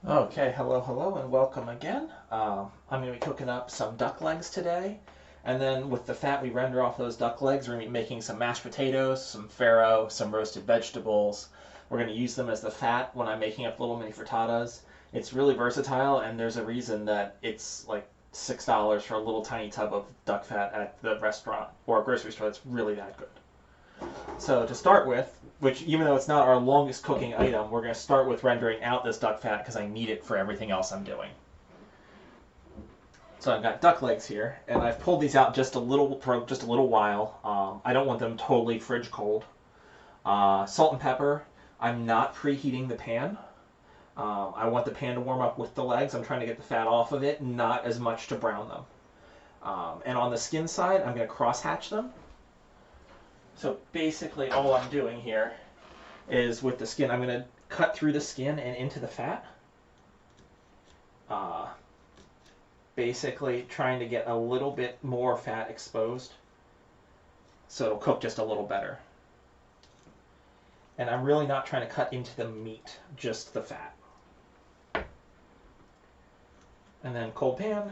Okay, hello, and welcome again. I'm going to be cooking up some duck legs today, and then with the fat we render off those duck legs, we're going to be making some mashed potatoes, some farro, some roasted vegetables. We're going to use them as the fat when I'm making up little mini frittatas. It's really versatile, and there's a reason that it's like $6 for a little tiny tub of duck fat at the restaurant or grocery store. That's really that good. So to start with, which even though it's not our longest cooking item, we're going to start with rendering out this duck fat because I need it for everything else I'm doing. So I've got duck legs here, and I've pulled these out just a little for just a little while. I don't want them totally fridge cold. Salt and pepper. I'm not preheating the pan. I want the pan to warm up with the legs. I'm trying to get the fat off of it, not as much to brown them. And on the skin side, I'm going to cross hatch them. So basically all I'm doing here is with the skin, I'm going to cut through the skin and into the fat. Basically trying to get a little bit more fat exposed so it'll cook just a little better. And I'm really not trying to cut into the meat, just the fat. And then cold pan.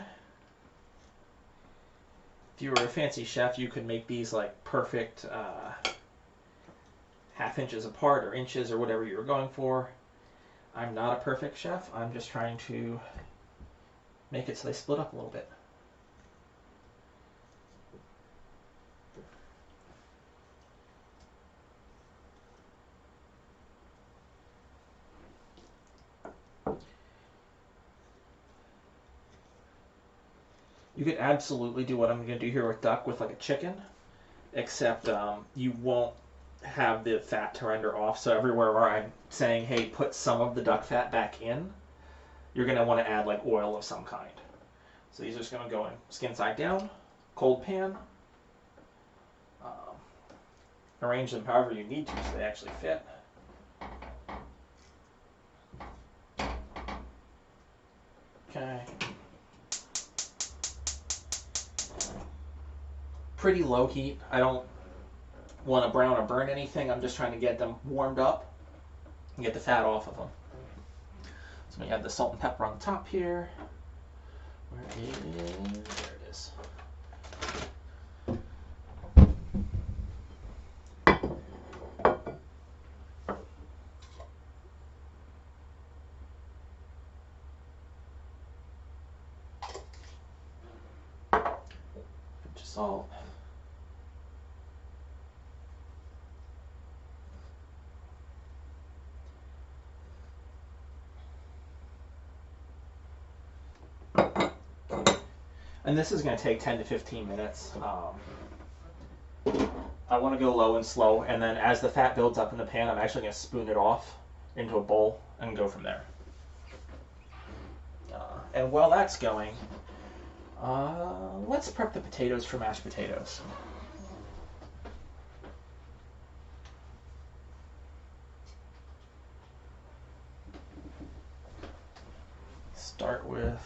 If you were a fancy chef, you could make these like perfect half inches apart or inches or whatever you were going for. I'm not a perfect chef. I'm just trying to make it so they split up a little bit. You could absolutely do what I'm going to do here with duck with like a chicken, except you won't have the fat to render off. So everywhere where I'm saying, hey, put some of the duck fat back in, you're going to want to add like oil of some kind. So these are just going to go in skin side down, cold pan. Arrange them however you need to so they actually fit. Okay. Pretty low heat. I don't want to brown or burn anything. I'm just trying to get them warmed up and get the fat off of them. So we have the salt and pepper on the top here. Where it is. Pinch of salt. And this is going to take 10 to 15 minutes. I want to go low and slow, and then as the fat builds up in the pan, I'm actually going to spoon it off into a bowl and go from there. And while that's going, let's prep the potatoes for mashed potatoes. Start with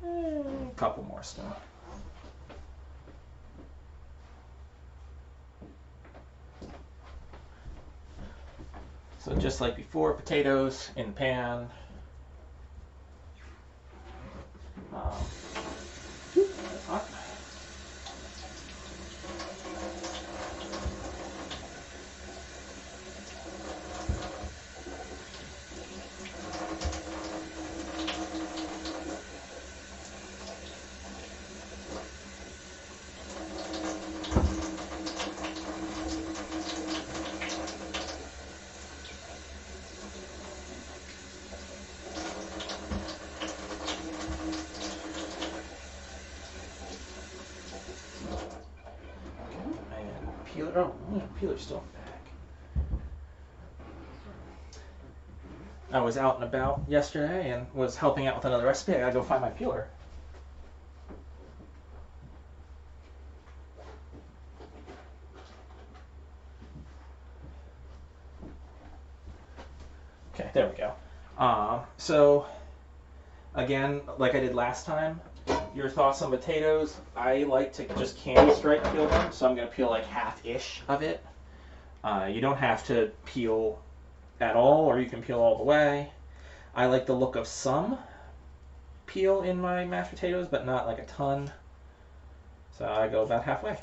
a couple more still. So just like before, potatoes in the pan. That's hot. Peeler. Oh, peeler's still in the bag. I was out and about yesterday and was helping out with another recipe. I gotta go find my peeler. Okay, there we go. So, again, like I did last time, your thoughts on potatoes. I like to just candy stripe peel them, so I'm going to peel like half-ish of it. You don't have to peel at all, or you can peel all the way. I like the look of some peel in my mashed potatoes, but not like a ton. So I go about halfway.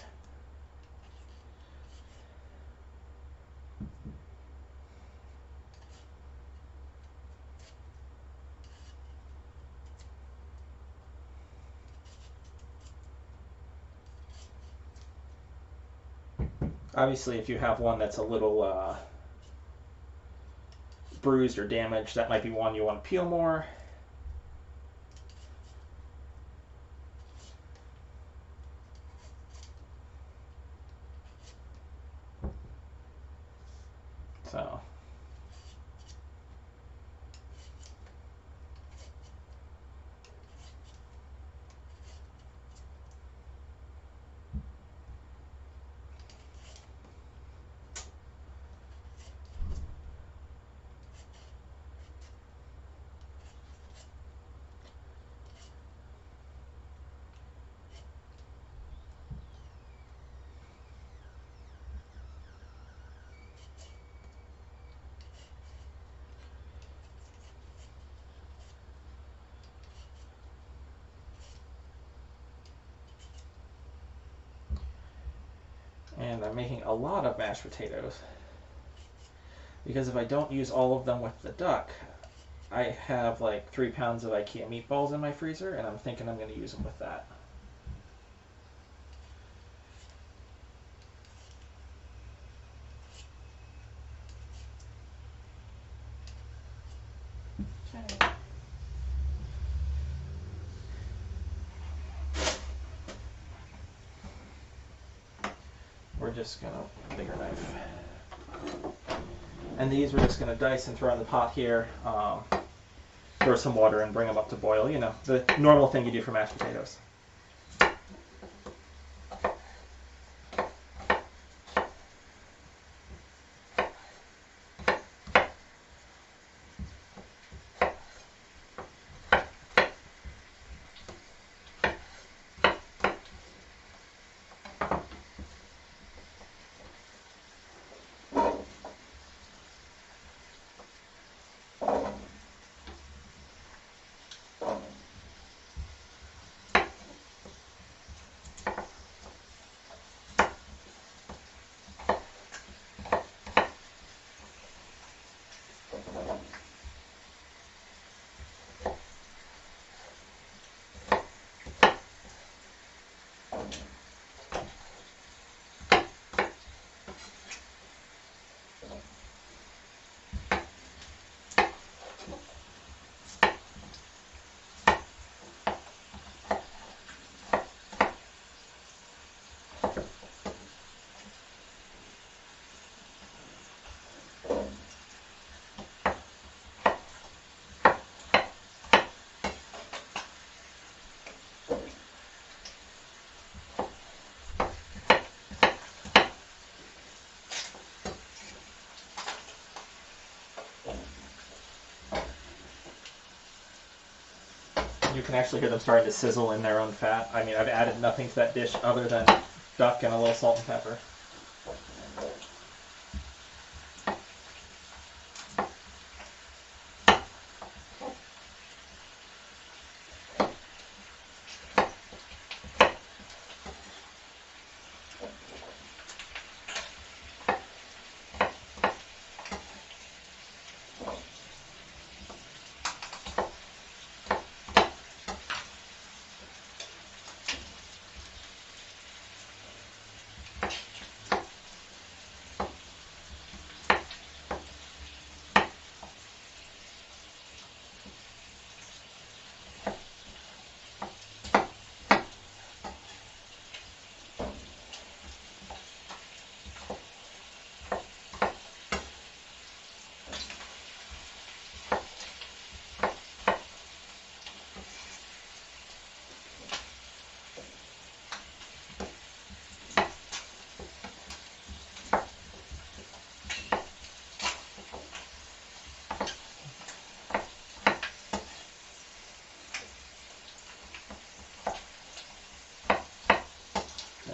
Obviously, if you have one that's a little bruised or damaged, that might be one you want to peel more. So. And I'm making a lot of mashed potatoes because if I don't use all of them with the duck, I have like 3 pounds of IKEA meatballs in my freezer, and I'm thinking I'm going to use them with that. Okay. We're just going to, bigger knife. And these we're just going to dice and throw in the pot here. Throw some water and bring them up to boil. You know, the normal thing you do for mashed potatoes. You can actually hear them starting to sizzle in their own fat. I mean, I've added nothing to that dish other than duck and a little salt and pepper.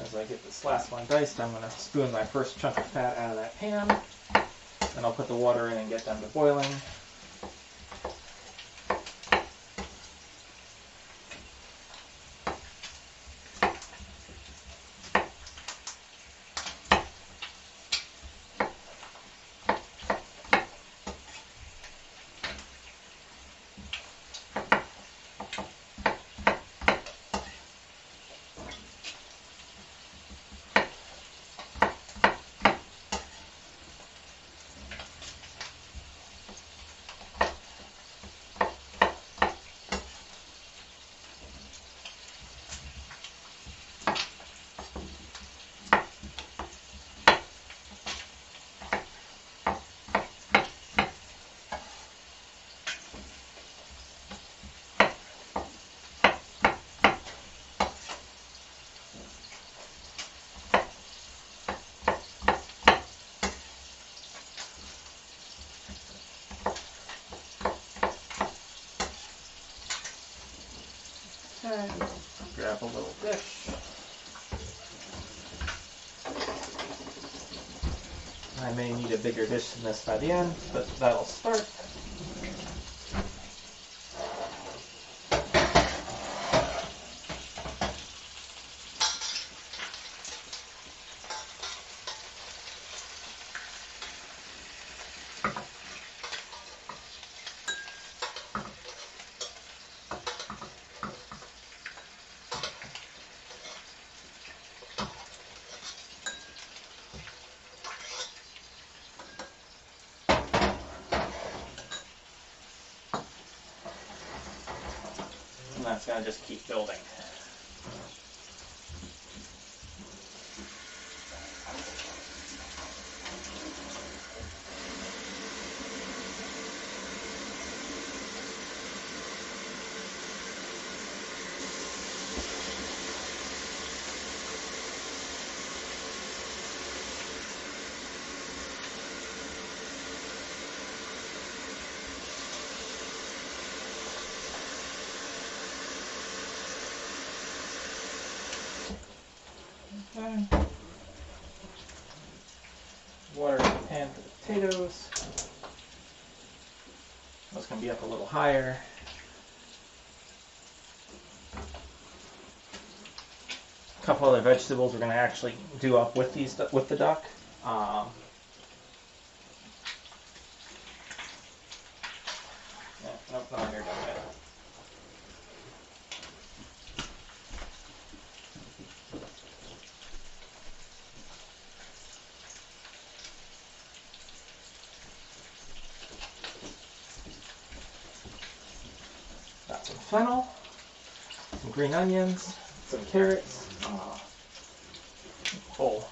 As I get this last one diced, I'm going to spoon my first chunk of fat out of that pan. Then I'll put the water in and get them to boiling. Okay, grab a little dish. I may need a bigger dish than this by the end, but that'll start. And that's going to just keep building. Okay. Water in the pan for the potatoes. Those can be up a little higher. A couple other vegetables we're going to actually do up with the duck. Yeah, nope, not here done yet. Got some fennel, some green onions, some carrots, bowl.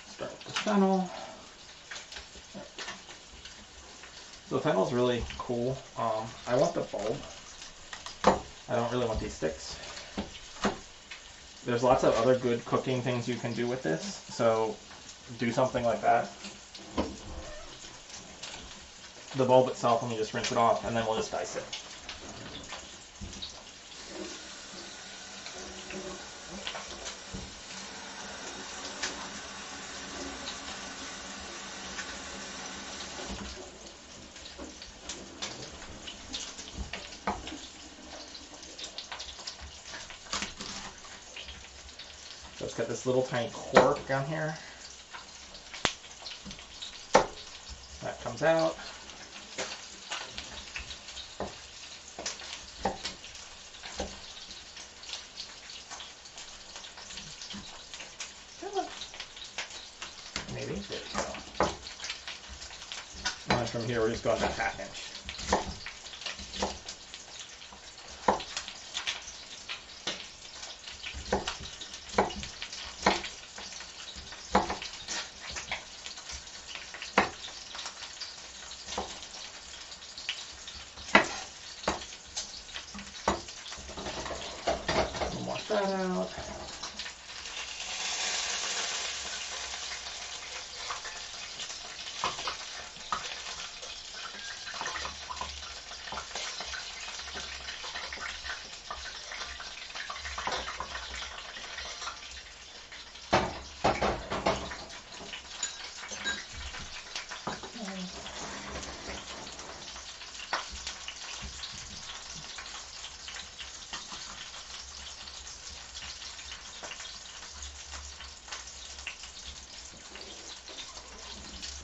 Start with the fennel. So the fennel's really cool. I want the bulb. I don't really want these sticks. There's lots of other good cooking things you can do with this, so do something like that. The bulb itself, let me just rinse it off, and then we'll just dice it. So it's got this little tiny cork down here. That comes out. Maybe. There we go. And from here, we're just going to 1/2 inch. Wash that out.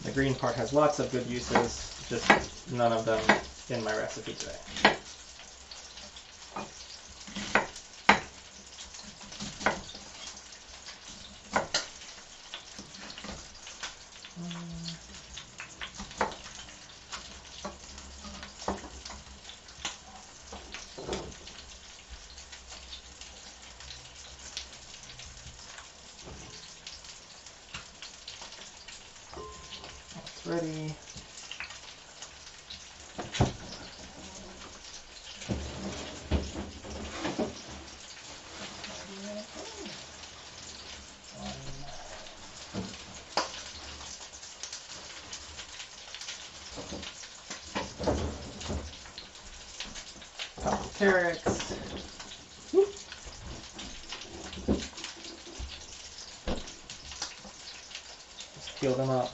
The green part has lots of good uses, just none of them in my recipe today. Ready. carrots. Just peel them up.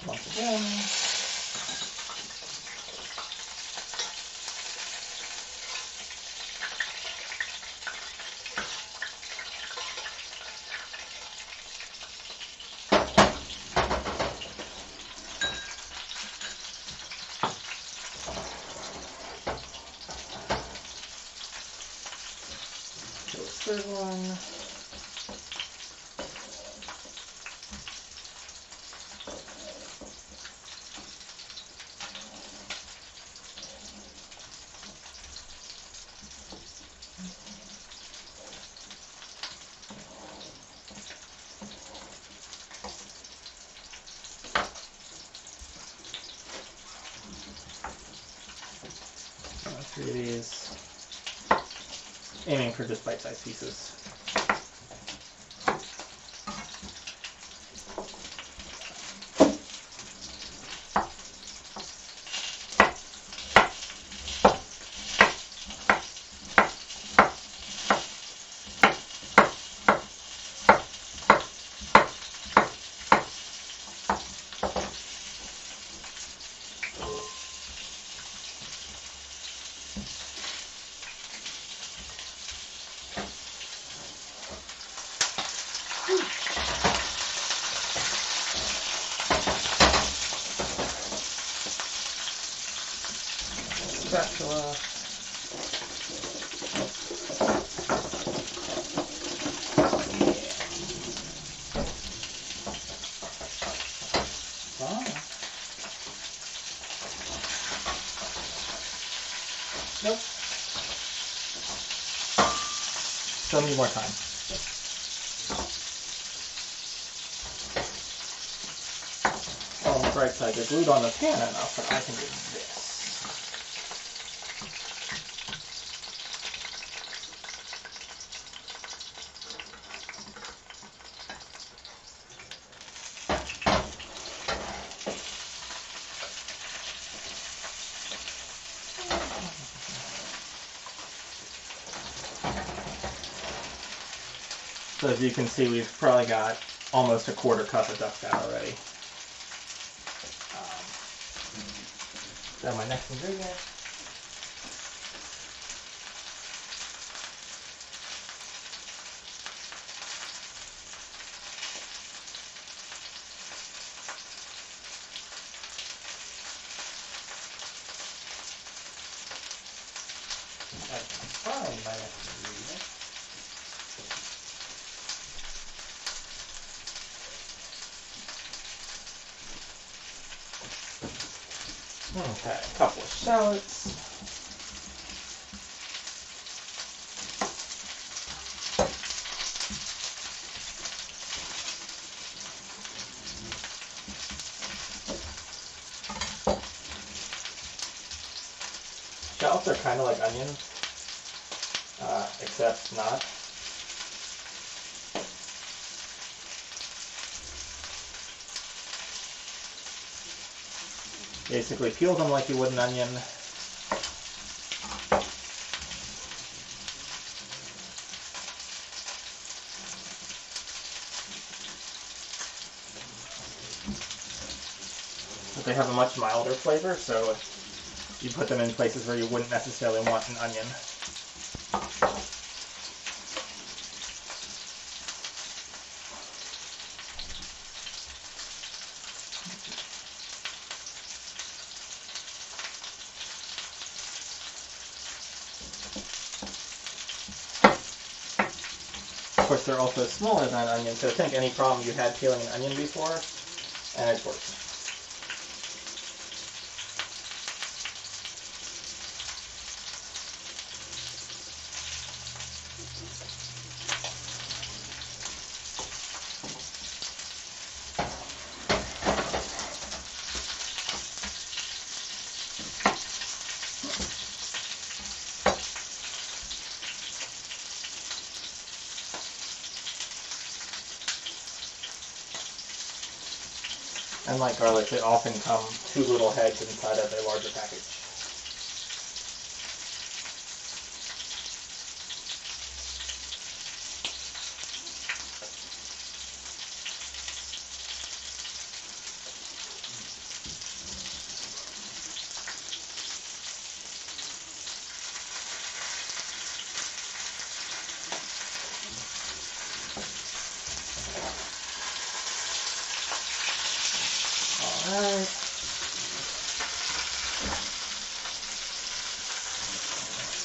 Once again. Do a third one. Three of these, aiming for just bite-sized pieces. Spatula. Wow. Nope. Still need more time. On the bright side, they're glued on the pan enough that I can do this. So as you can see, we've probably got almost a quarter cup of duck fat already. Then my next ingredient. I can find my next ingredient. Okay, a couple of shallots. Shallots are kind of like onions, except not. Basically peel them like you would an onion. But they have a much milder flavor, so you put them in places where you wouldn't necessarily want an onion. course, they're also smaller than an onion, so think any problem you had peeling an onion before, and it works. And like garlic, they often come 2 little heads inside of a larger package. Alright.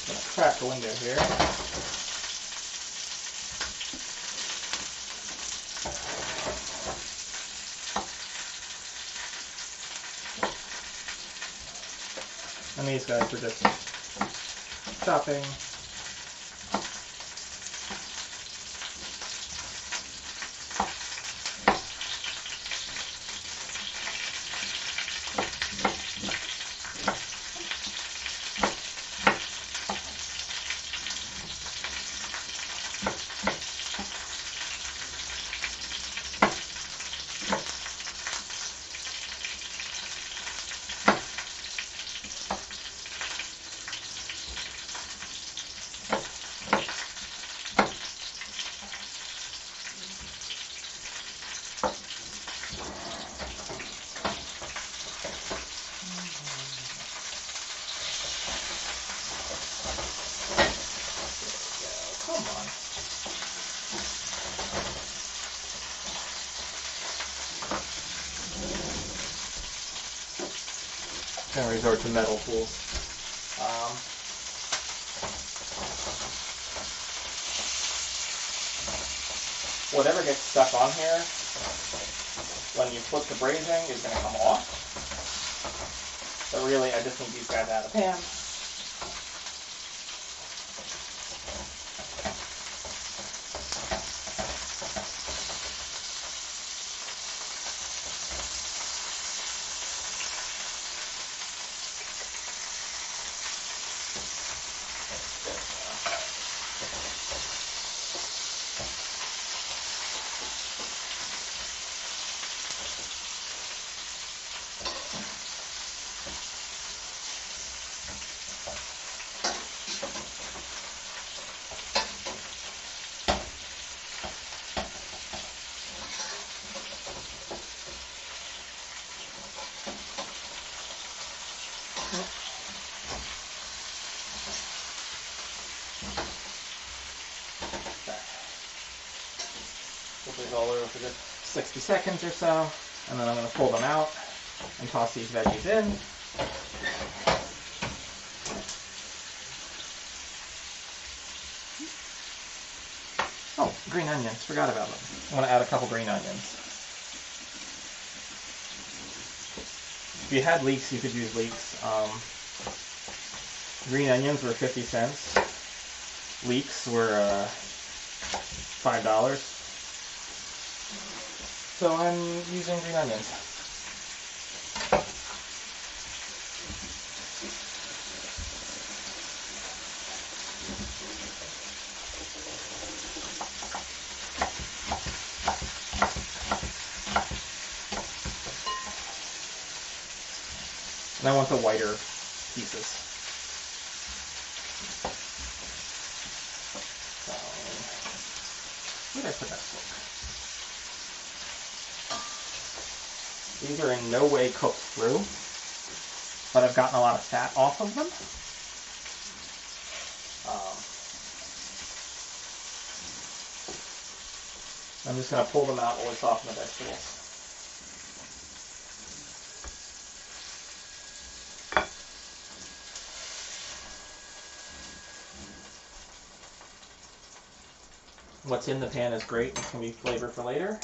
Gonna crack the window here. And these guys are just chopping. Gonna resort to metal tools. Whatever gets stuck on here when you flip the braising is going to come off. So really, I just need these guys out of the pan. Put these all over for just 60 seconds or so, and then I'm going to pull them out and toss these veggies in. Oh, green onions, forgot about them. I'm going to add a couple green onions. If you had leeks, you could use leeks. Green onions were 50 cents. Leeks were $5. So I'm using green onions. And I want the whiter pieces. So, where did I put that fork? These are in no way cooked through, but I've gotten a lot of fat off of them. I'm just going to pull them out while we soften the vegetables. What's in the pan is great. It can be flavor for later.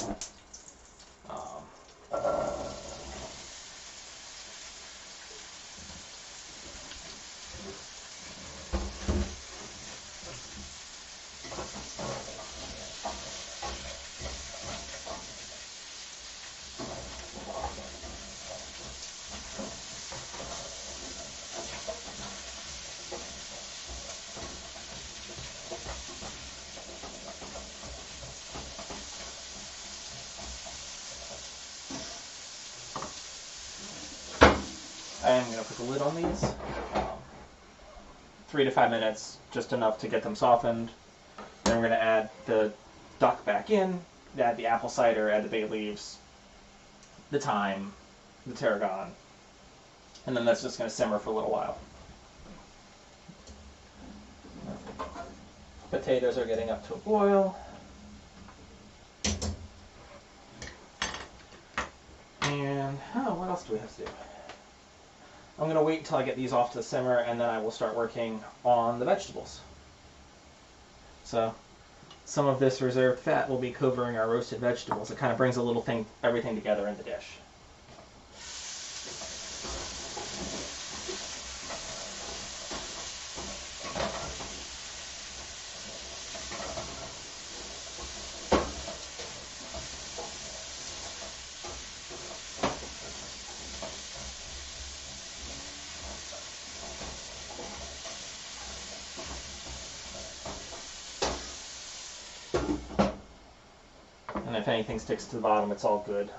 I am going to put the lid on these. 3 to 5 minutes, just enough to get them softened. Then we're going to add the duck back in, add the apple cider, add the bay leaves, the thyme, the tarragon, and then that's just going to simmer for a little while. Potatoes are getting up to a boil. And, what else do we have to do? I'm going to wait until I get these off to the simmer, and then I will start working on the vegetables. So some of this reserved fat will be covering our roasted vegetables. It kind of brings a little thing, everything together in the dish. And if anything sticks to the bottom, it's all good.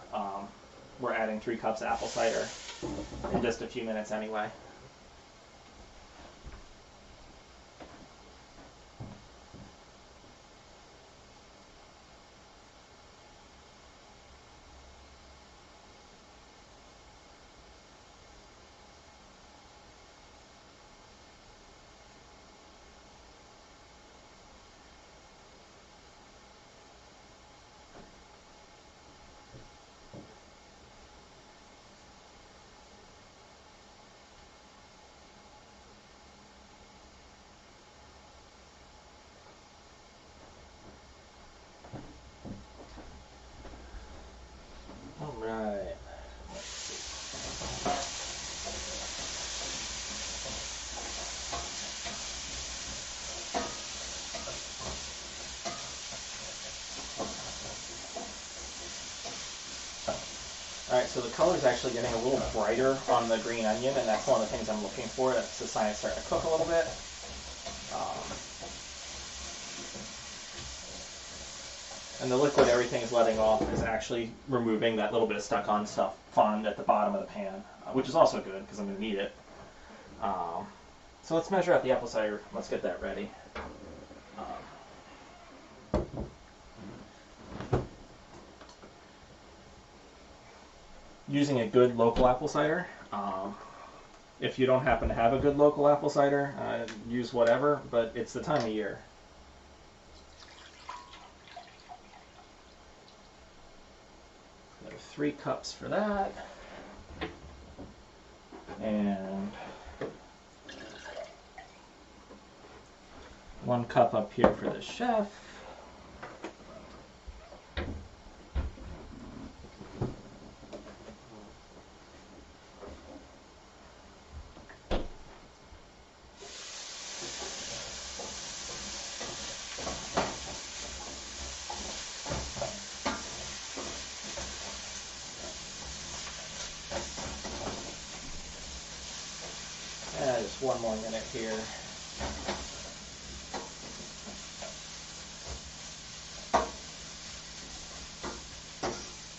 We're adding 3 cups of apple cider in just a few minutes anyway. All right. Let's see. All right, so the color is actually getting a little brighter on the green onion, and that's one of the things I'm looking for. That's the sign it's starting to cook a little bit. And the liquid everything is letting off is actually removing that little bit of stuck on stuff fond at the bottom of the pan, which is also good because I'm going to need it. So let's measure out the apple cider. Let's get that ready. Using a good local apple cider. If you don't happen to have a good local apple cider, use whatever, but it's the time of year. We have 3 cups for that. And 1 cup up here for the chef. Just 1 more minute here.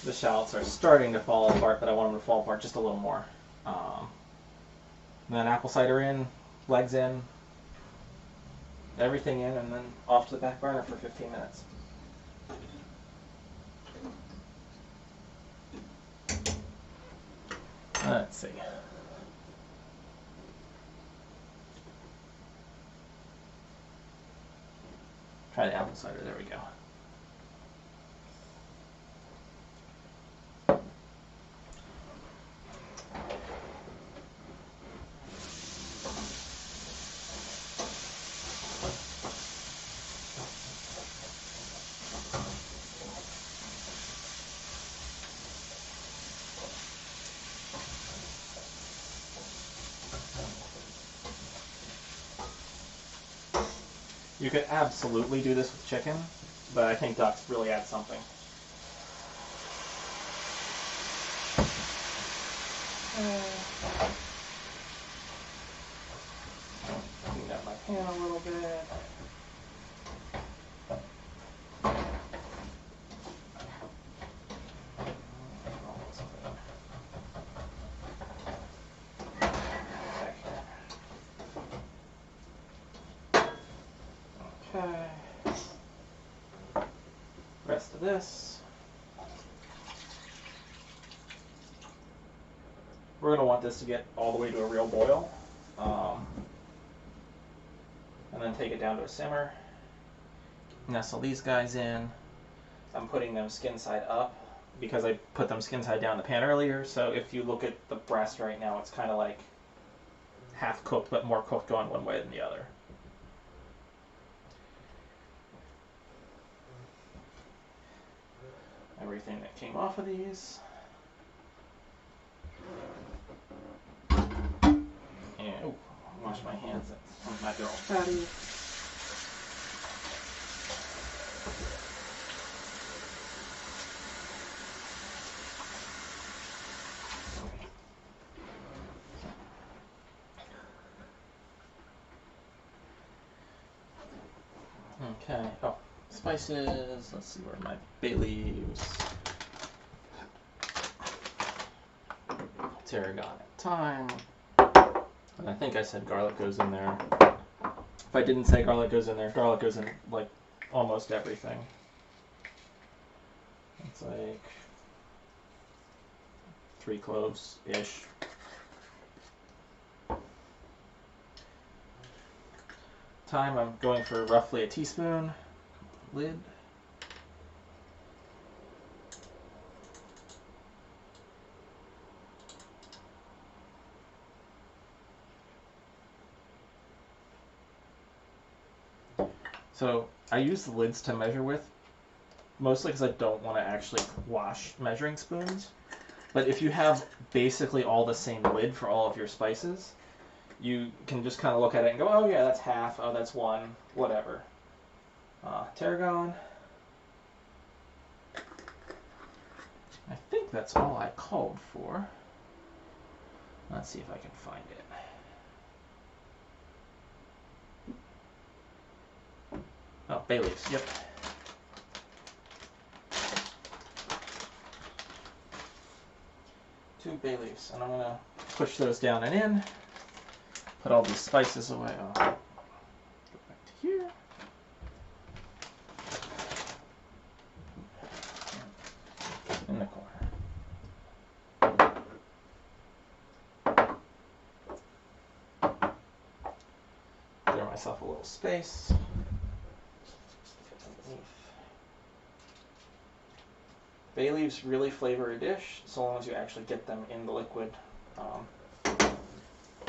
The shallots are starting to fall apart, but I want them to fall apart just a little more. And then apple cider in, legs in, everything in, and then off to the back burner for 15 minutes. Let's see. Try the apple cider, there we go. You could absolutely do this with chicken, but I think duck really adds something. Clean up my pan a little bit. Okay. Rest of this. We're going to want this to get all the way to a real boil. And then take it down to a simmer. Nestle these guys in. I'm putting them skin side up because I put them skin side down in the pan earlier. So if you look at the breast right now, it's kind of like half cooked, but more cooked going one way than the other. Everything that came off of these. And, oh, wash my hands. That's my girl fatty. Okay. Oh, spices. Let's see where my bay leaves. Tarragon and thyme. And I think I said garlic goes in there. If I didn't say garlic goes in there, garlic goes in like almost everything. It's like 3 cloves-ish. Thyme, I'm going for roughly a teaspoon. Lid. So I use the lids to measure with, mostly because I don't want to actually wash measuring spoons. But if you have basically all the same lid for all of your spices, you can just kind of look at it and go, oh yeah, that's half, oh that's 1, whatever. Tarragon. I think that's all I called for. Let's see if I can find it. Oh, bay leaves, yep. Two bay leaves, and I'm going to push those down and in. Put all these spices away. Oh, go back to here. In the corner. Clear myself a little space. Bay leaves really flavor a dish, so long as you actually get them in the liquid.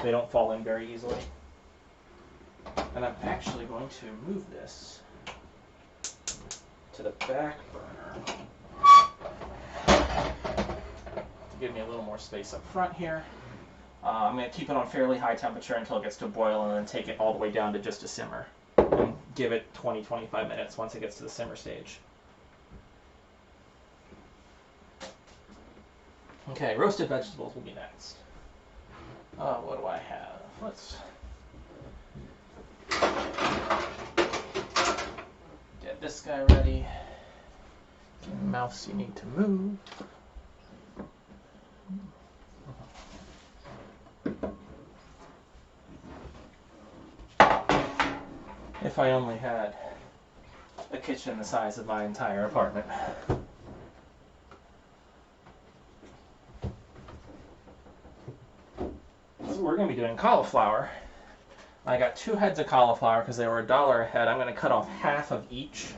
They don't fall in very easily. And I'm actually going to move this to the back burner to give me a little more space up front here. I'm going to keep it on fairly high temperature until it gets to a boil and then take it all the way down to just a simmer. And give it 20-25 minutes once it gets to the simmer stage. Okay, roasted vegetables will be next. What do I have? Let's get this guy ready. Mouse, you need to move. If I only had a kitchen the size of my entire apartment. We're going to be doing cauliflower. I got 2 heads of cauliflower because they were $1 a head. I'm going to cut off half of each,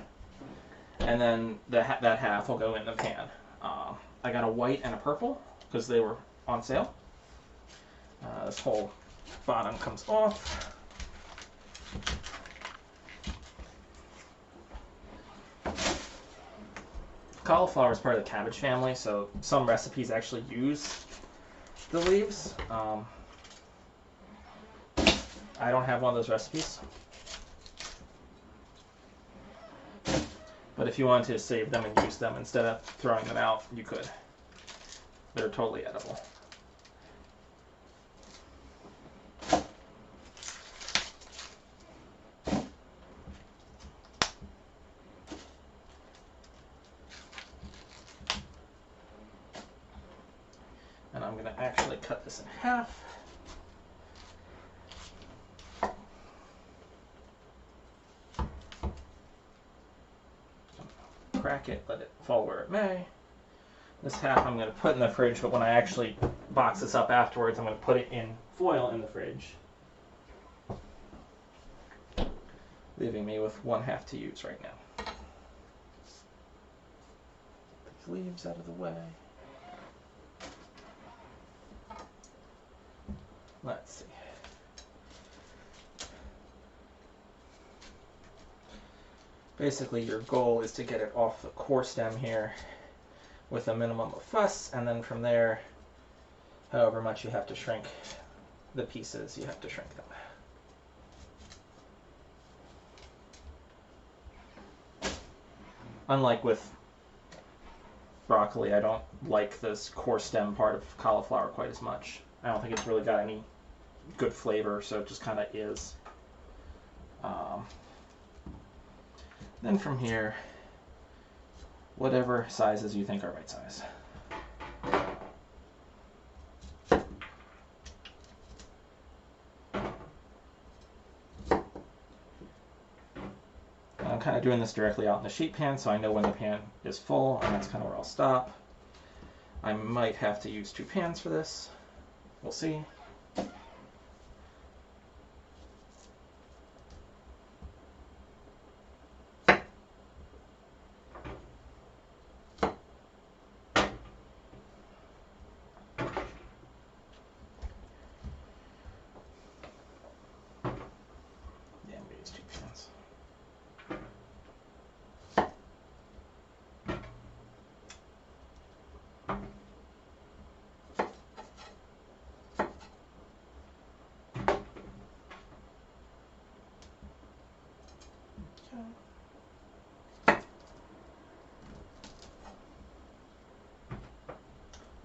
and then that half will go in the pan. I got a white and a purple because they were on sale. This whole bottom comes off. Cauliflower is part of the cabbage family, so some recipes actually use the leaves. I don't have one of those recipes. But if you wanted to save them and use them instead of throwing them out, you could. They're totally edible. And I'm going to actually cut this in half. Crack it, let it fall where it may. This half I'm going to put in the fridge, but when I actually box this up afterwards, I'm going to put it in foil in the fridge, leaving me with 1/2 to use right now. These leaves out of the way. Let's see. Basically, your goal is to get it off the core stem here with a minimum of fuss, and then from there, however much you have to shrink the pieces, you have to shrink them. Unlike with broccoli, I don't like this core stem part of cauliflower quite as much. I don't think it's really got any good flavor, so it just kind of is. Then from here, whatever sizes you think are right size. I'm kind of doing this directly out in the sheet pan, so I know when the pan is full, and that's kind of where I'll stop. I might have to use 2 pans for this. We'll see.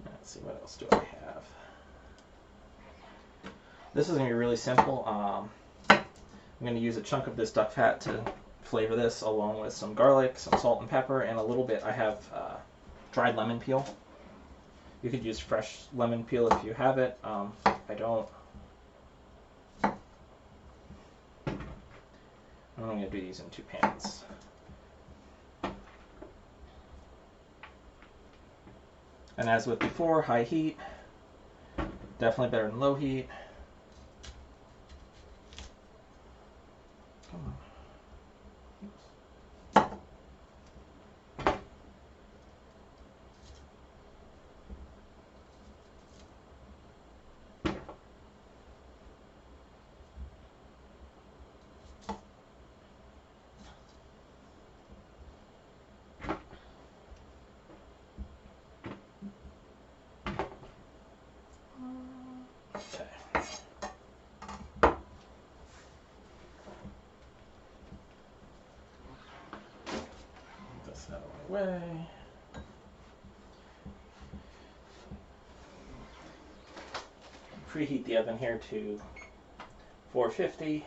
Let's see, what else do I have? This is going to be really simple. I'm going to use a chunk of this duck fat to flavor this, along with some garlic, some salt and pepper, and a little bit, I have dried lemon peel. You could use fresh lemon peel if you have it. I don't. I'm going to do these in 2 pans. And as with before, high heat, definitely better than low heat. Come on. Way. Preheat the oven here to 450.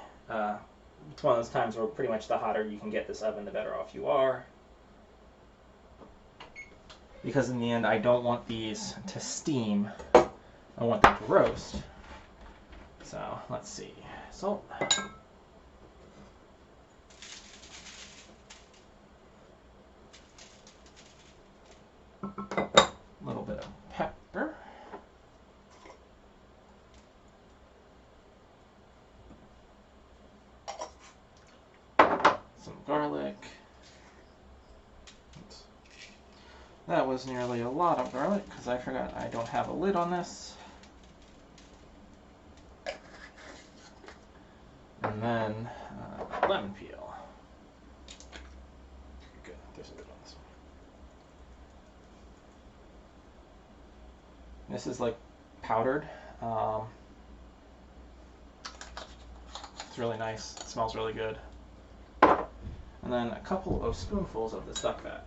It's one of those times where pretty much the hotter you can get this oven, the better off you are. Because in the end, I don't want these to steam. I want them to roast. So let's see. Salt. A little bit of pepper. Some garlic. Oops. That was nearly a lot of garlic because I forgot I don't have a lid on this. And then lemon peel. Good, there's a lid on this one. This is like powdered. It's really nice. It smells really good. And and then a couple of spoonfuls of this duck fat.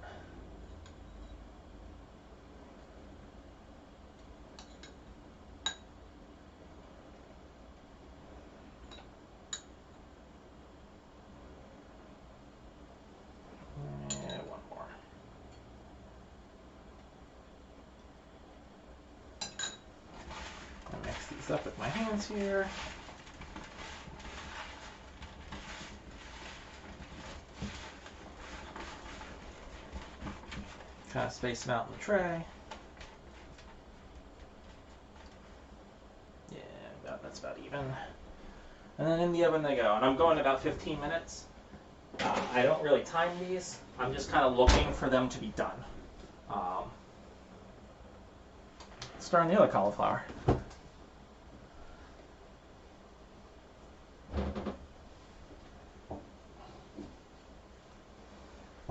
And one more. I'll mix these up with my hands here. Kind of space them out in the tray. Yeah, that's about even. And then in the oven they go. And I'm going about 15 minutes. I don't really time these. I'm just kind of looking for them to be done. Start on the other cauliflower.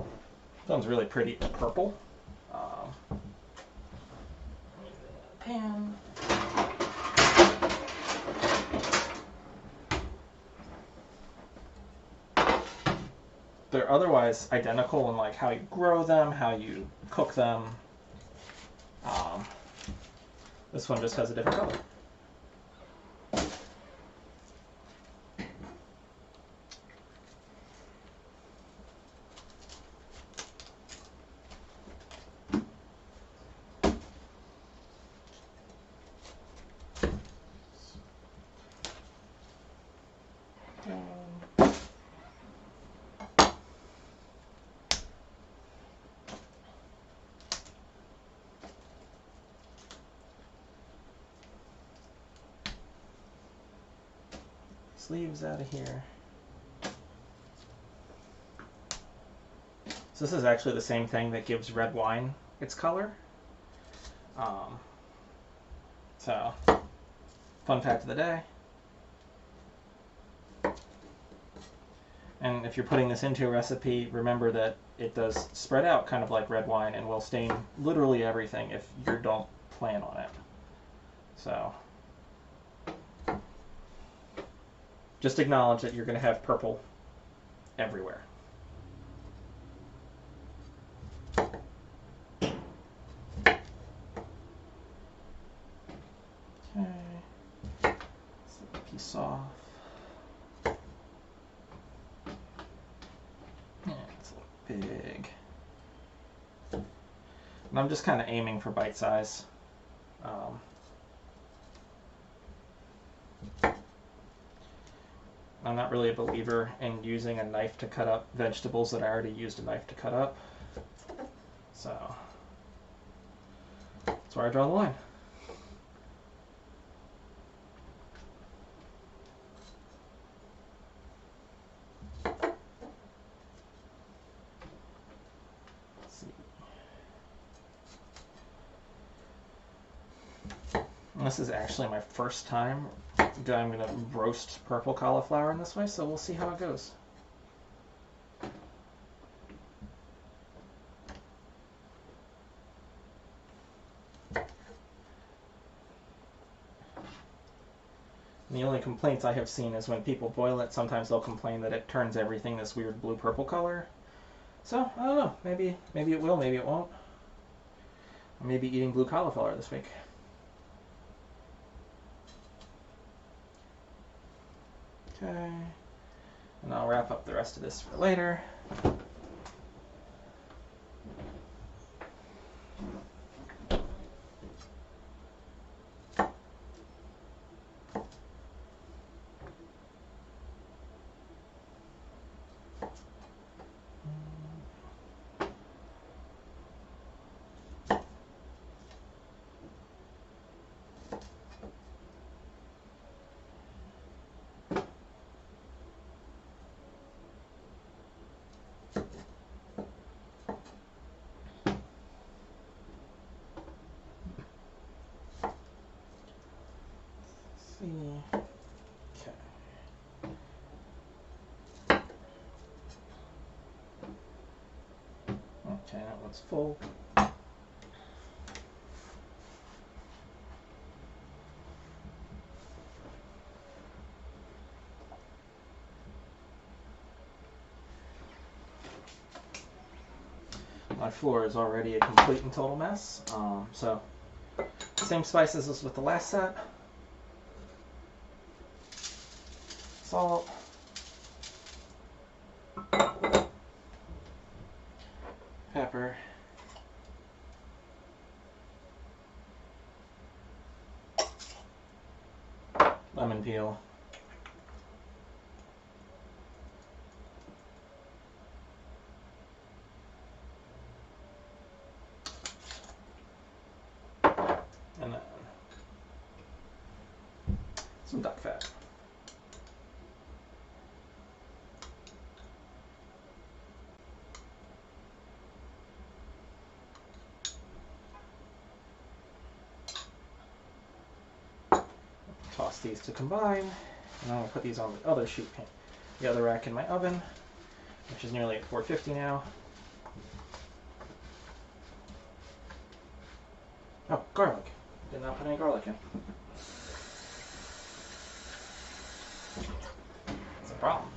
This one's really pretty purple. Pan. They're otherwise identical in like how you grow them, how you cook them. This one just has a different color. Sleeves out of here. So this is actually the same thing that gives red wine its color. So, fun fact of the day. And if you're putting this into a recipe, remember that it does spread out kind of like red wine and will stain literally everything if you don't plan on it. So, just acknowledge that you're going to have purple everywhere. Okay, slip a piece off. Yeah, it's a little big. And I'm just kind of aiming for bite size. I'm not really a believer in using a knife to cut up vegetables that I already used a knife to cut up. So that's where I draw the line. Let's see. And this is actually my first time that I'm going to roast purple cauliflower in this way, so we'll see how it goes. And the only complaints I have seen is when people boil it, sometimes they'll complain that it turns everything this weird blue-purple color. So, I don't know. Maybe it will, maybe it won't. I may be eating blue cauliflower this week. Okay, and I'll wrap up the rest of this for later. Okay. Okay, that one's full. my floor is already a complete and total mess. So same spices as with the last set. Salt. Pepper. Lemon peel. And then some duck fat. Toss these to combine, and I'm going to put these on the other sheet pan, the other rack in my oven, which is nearly at 450 now. Oh, garlic. Did not put any garlic in. That's a problem.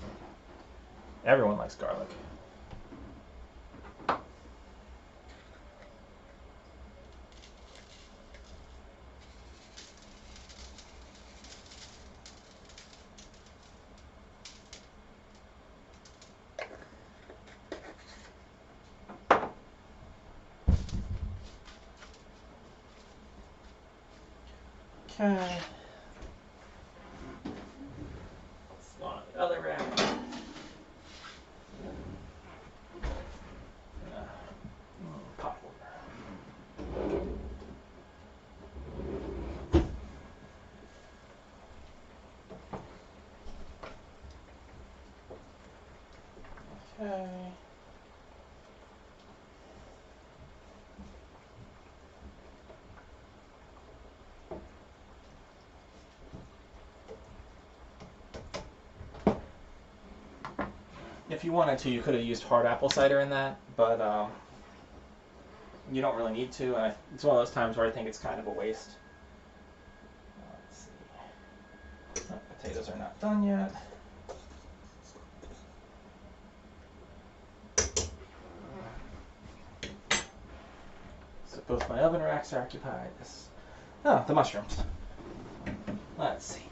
Everyone likes garlic. Okay. Let's go on the other rack. Pot warmer. Okay. If you wanted to, you could have used hard apple cider in that, but you don't really need to. And it's one of those times where I think it's kind of a waste. Let's see. Oh, potatoes are not done yet. So both my oven racks are occupied. Oh, the mushrooms. Let's see.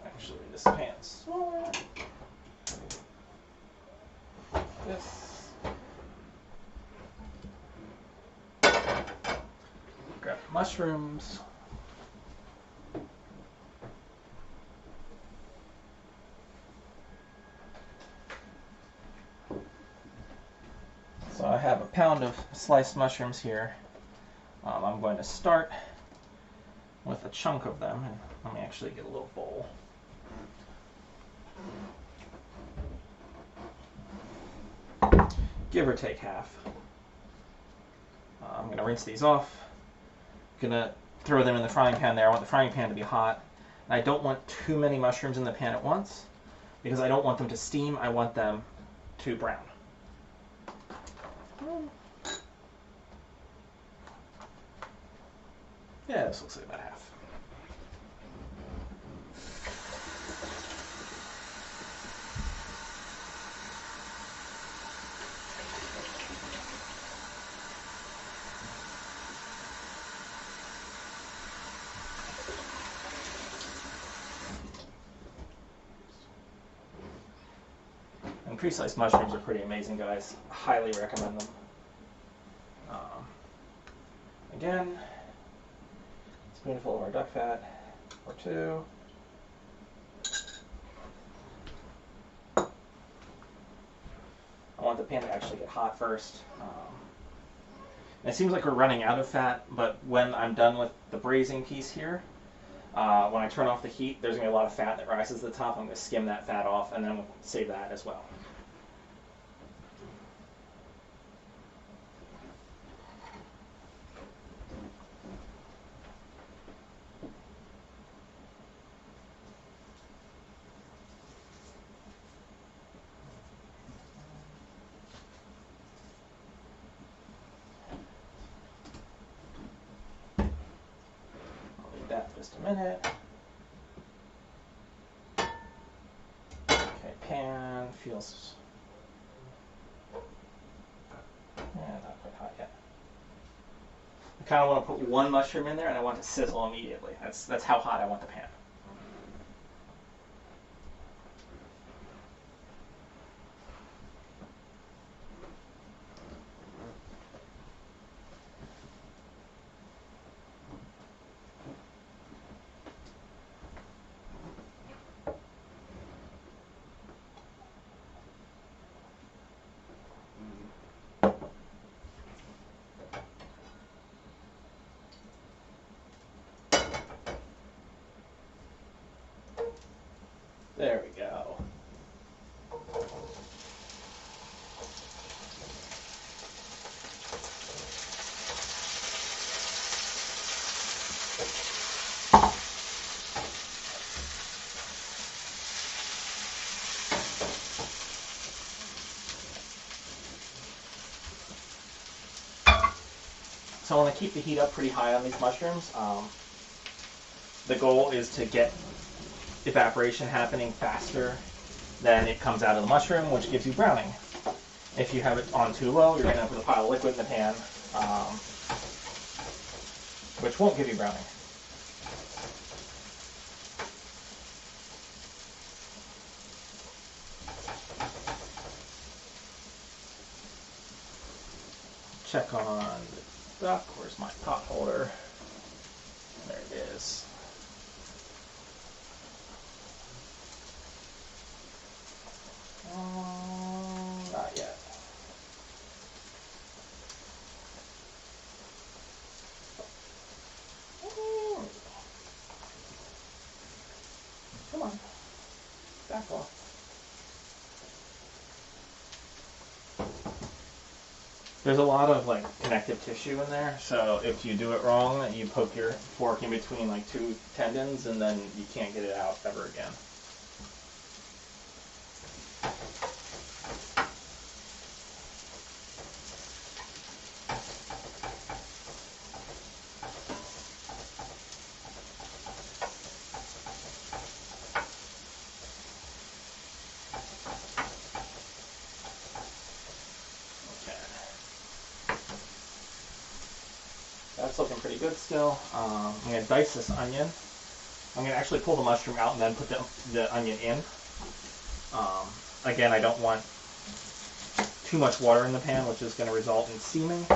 Actually, this pan's smaller. This. Grab mushrooms. So I have a pound of sliced mushrooms here. I'm going to start with a chunk of them. And let me actually get a little bowl. Give or take half. I'm going to rinse these off. I'm going to throw them in the frying pan there. I want the frying pan to be hot. And I don't want too many mushrooms in the pan at once because I don't want them to steam. I want them to brown. Yeah, this looks like about half. And pre-sliced mushrooms are pretty amazing, guys. Highly recommend them. Again, spoonful of our duck fat, or two. I want the pan to actually get hot first. It seems like we're running out of fat, but when I'm done with the braising piece here, when I turn off the heat, there's going to be a lot of fat that rises to the top. I'm going to skim that fat off, and then we'll save that as well. I'll leave that just a minute. feels... not quite hot yet. I kind of want to put one mushroom in there and I want it to sizzle immediately. That's how hot I want the pan. There we go. So I want to keep the heat up pretty high on these mushrooms. The goal is to get evaporation happening faster than it comes out of the mushroom, which gives you browning. If you have it on too low, you're going to put a pile of liquid in the pan, which won't give you browning. Check on the duck. Where's my pot holder? There it is. Not yet. Come on. Back off. There's a lot of like connective tissue in there, so if you do it wrong, you poke your fork in between like two tendons and then you can't get it out ever again. That's looking pretty good still. I'm going to dice this onion. I'm going to actually pull the mushroom out and then put the onion in. Again, I don't want too much water in the pan, which is going to result in steaming.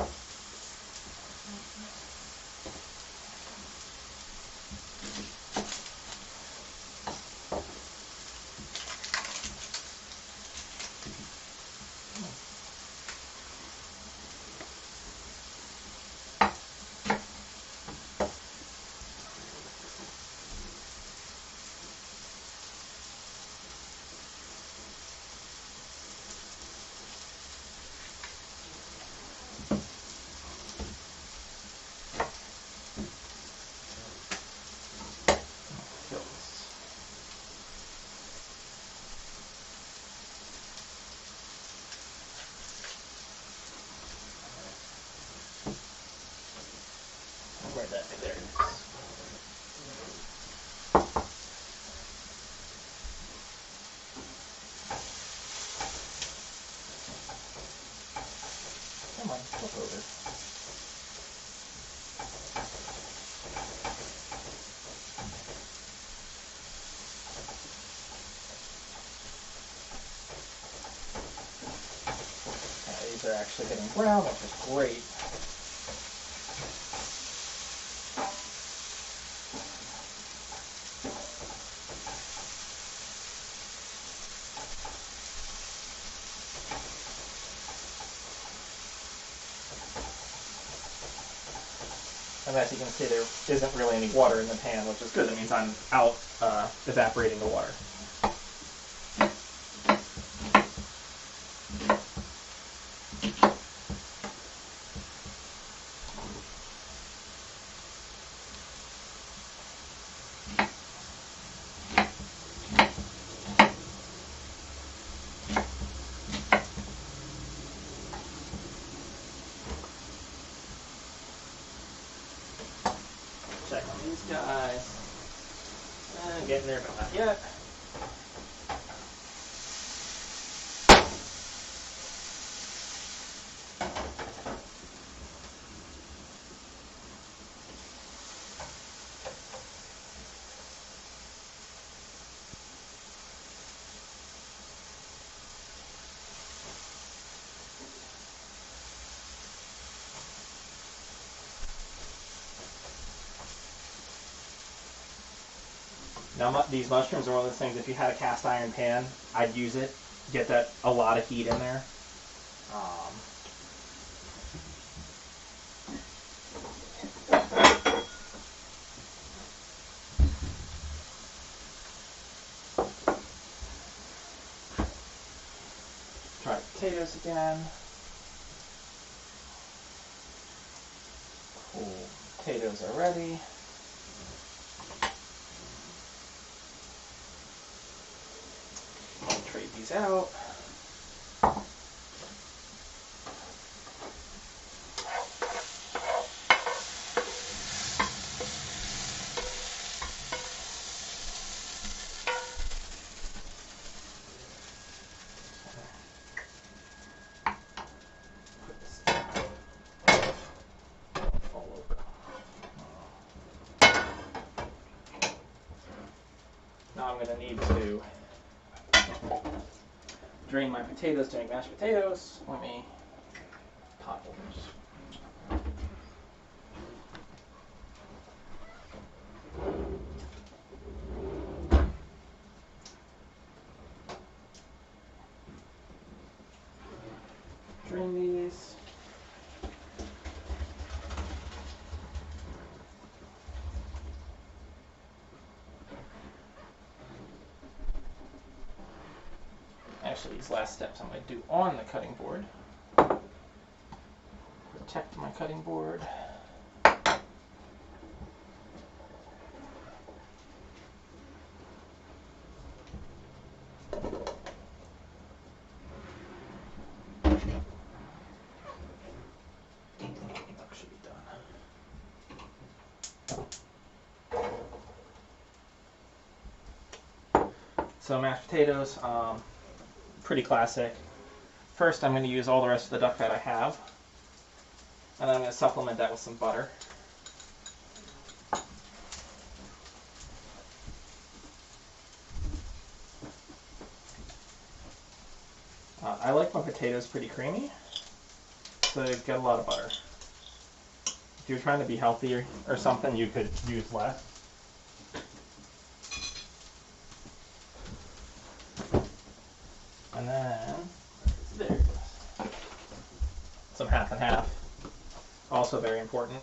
There it is. Come on, flip over. These are actually getting brown, which is great. And as you can see, there isn't really any water in the pan, which is good. That means I'm out evaporating the water. Check on these guys. Getting there, but not yet. Now these mushrooms are one of those things, if you had a cast iron pan, I'd use it. Get that a lot of heat in there. Try potatoes again. Cool. Potatoes are ready. Trade these out. Now I'm going to need to drain my potatoes to make mashed potatoes. Let me pot holders. Drain these. Actually, these last steps I'm going to do on the cutting board. Protect my cutting board. That should be done. So mashed potatoes. Pretty classic. First, I'm going to use all the rest of the duck fat I have, and then I'm going to supplement that with some butter. I like my potatoes pretty creamy, so get a lot of butter. If you're trying to be healthy or something, you could use less. And then, there it goes. Some half and half. Also very important.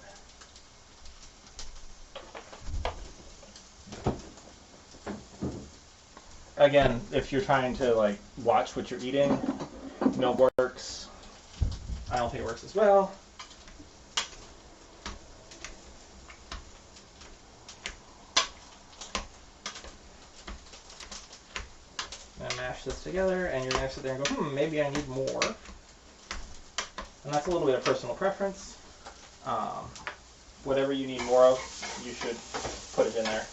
Again, if you're trying to like watch what you're eating, milk works. I don't think it works as well. And mash this together, and you're going to sit there and go, maybe I need more. And that's a little bit of personal preference. Whatever you need more of, you should put it in there.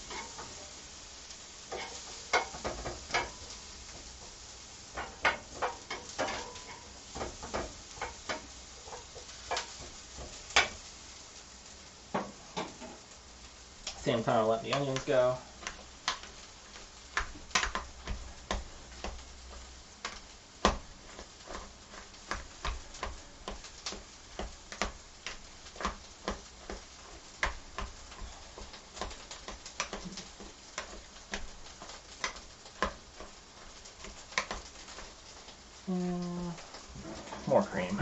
Same time, I'll let the onions go. More cream.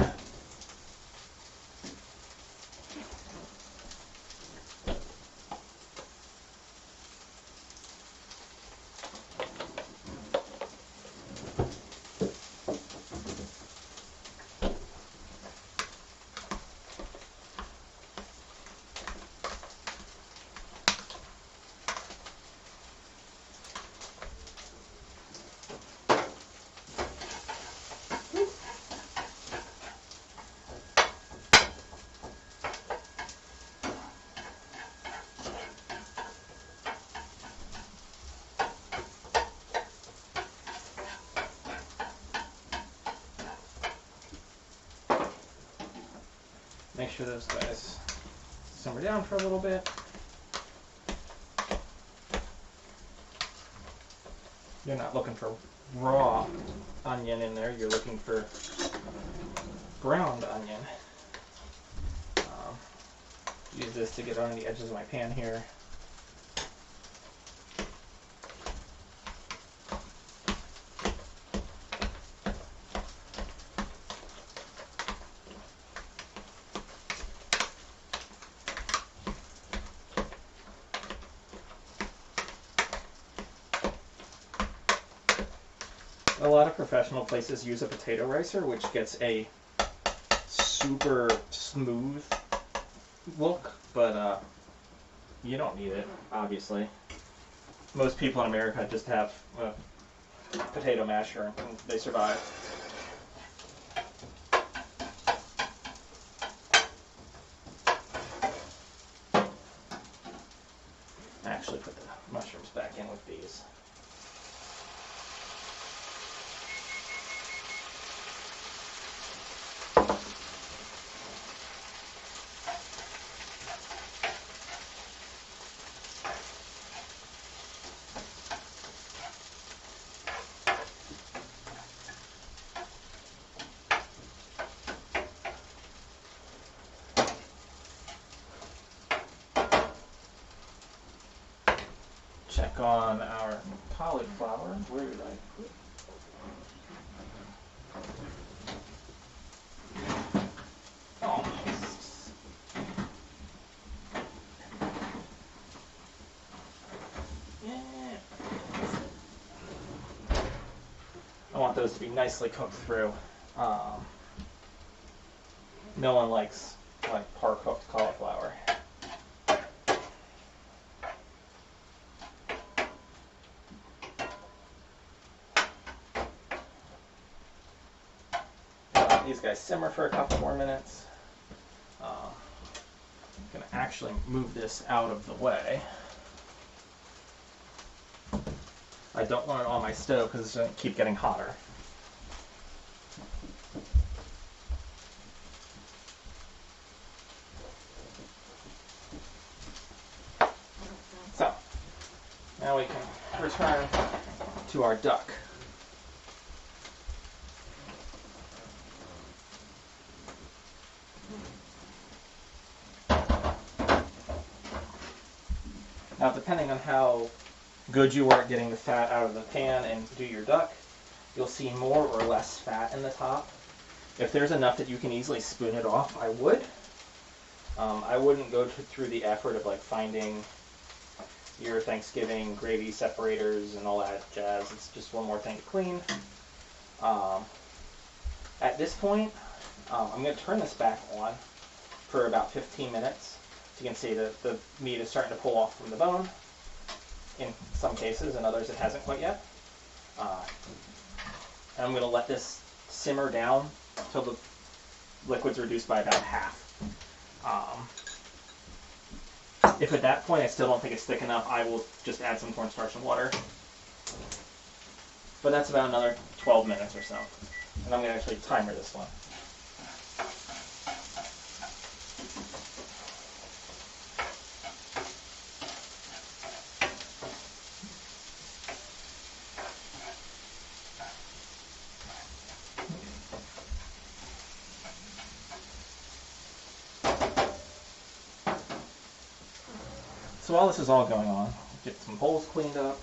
Make sure those guys simmer down for a little bit. You're not looking for raw onion in there, you're looking for browned onion. Use this to get on the edges of my pan here. A lot of professional places use a potato ricer, which gets a super smooth look, but you don't need it, obviously. Most people in America just have a potato masher and they survive. I actually put the mushrooms back in with these. Check on our cauliflower. Where did I put? Almost. Yeah. I want those to be nicely cooked through. No one likes like par-cooked cauliflower. These guys simmer for a couple more minutes. I'm going to actually move this out of the way. I don't want it on my stove because it's going to keep getting hotter. So, now we can return to our duck. Now, depending on how good you are at getting the fat out of the pan and do your duck, you'll see more or less fat in the top. If there's enough that you can easily spoon it off, I would. I wouldn't go through the effort of like finding your Thanksgiving gravy separators and all that jazz. It's just one more thing to clean. At this point, I'm going to turn this back on for about 15 minutes. You can see that the meat is starting to pull off from the bone in some cases, in others it hasn't quite yet. And I'm going to let this simmer down until the liquid's reduced by about half. If at that point I still don't think it's thick enough, I will just add some cornstarch and water. But that's about another 12 minutes or so. And I'm going to actually timer this one. So while this is all going on, get some bowls cleaned up.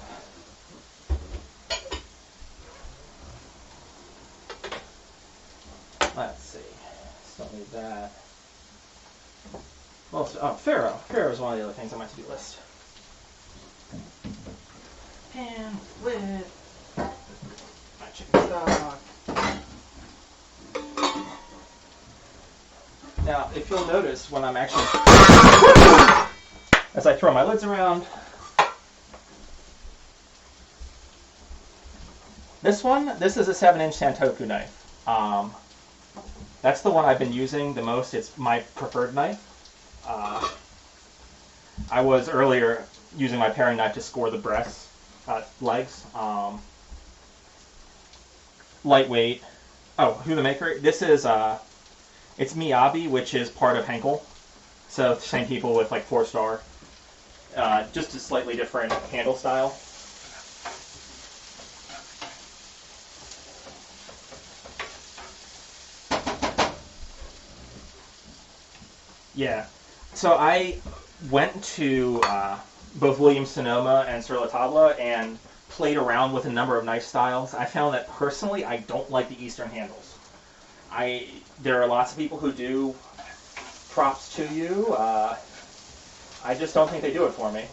Let's see, still need that. Well, Farro. Farro is one of the other things on my to-do list. Pan with my chicken stock. Now, if you'll notice when I'm actually as I throw my lids around. This is a 7-inch Santoku knife. That's the one I've been using the most. It's my preferred knife. I was earlier using my paring knife to score the breasts, legs. Lightweight. Oh, who the maker? This is, it's Miyabi, which is part of Henkel. So same people with like 4-star. Just a slightly different handle style. Yeah. So I went to both Williams-Sonoma and Sur La Table and played around with a number of knife styles. I found that personally I don't like the Eastern handles. There are lots of people who do. Props to you. I just don't think they do it for me.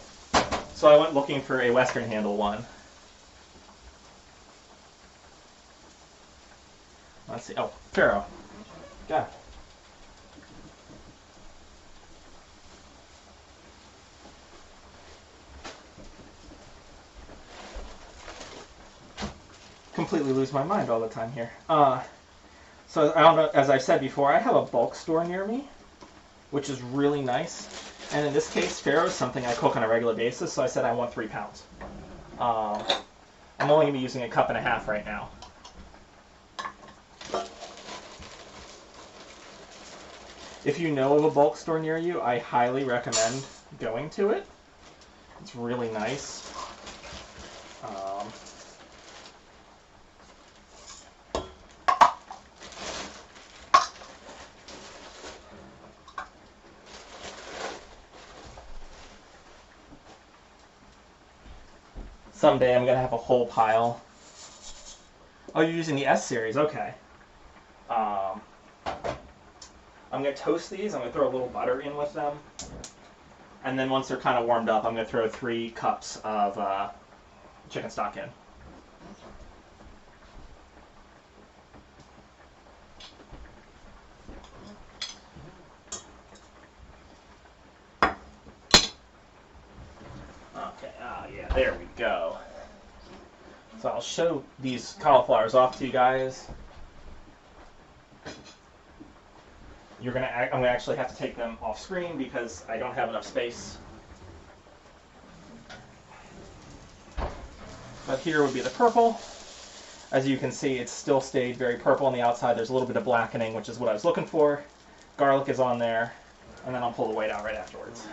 So I went looking for a Western handle one. let's see. Oh, Farro. Got it. Completely lose my mind all the time here. So I don't know, as I've said before, I have a bulk store near me, which is really nice. And in this case, Farro is something I cook on a regular basis, so I said I want 3 pounds. I'm only going to be using 1.5 cups right now. If you know of a bulk store near you, I highly recommend going to it. It's really nice. Someday I'm going to have a whole pile. Oh, you're using the S series, okay. I'm going to toast these. I'm going to throw a little butter in with them. And then once they're kind of warmed up, I'm going to throw 3 cups of chicken stock in. Okay, yeah, there we go. So I'll show these cauliflowers off to you guys. I'm gonna actually have to take them off screen because I don't have enough space. But here would be the purple. As you can see, it's still stayed very purple on the outside. There's a little bit of blackening, which is what I was looking for. Garlic is on there, and then I'll pull the white out right afterwards.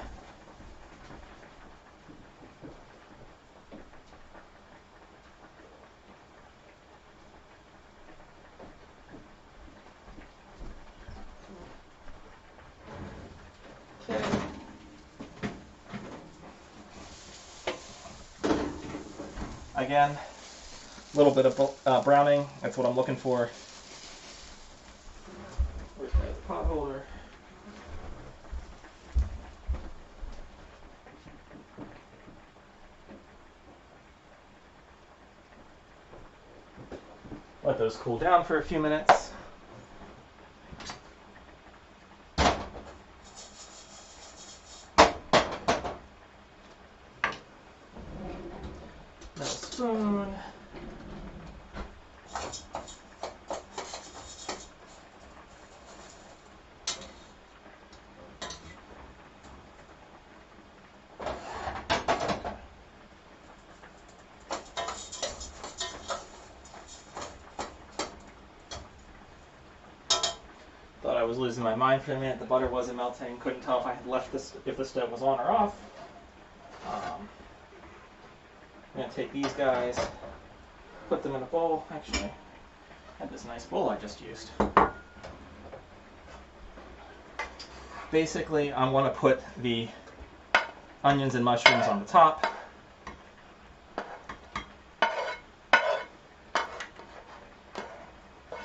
Again, a little bit of browning. That's what I'm looking for. Where's my pot holder? Let those cool down for a few minutes. Another spoon. Thought I was losing my mind for a minute. The butter wasn't melting. Couldn't tell if I had left this, if the stove was on or off. I'm gonna take these guys, put them in a bowl. Actually, I had this nice bowl I just used. Basically, I want to put the onions and mushrooms on the top.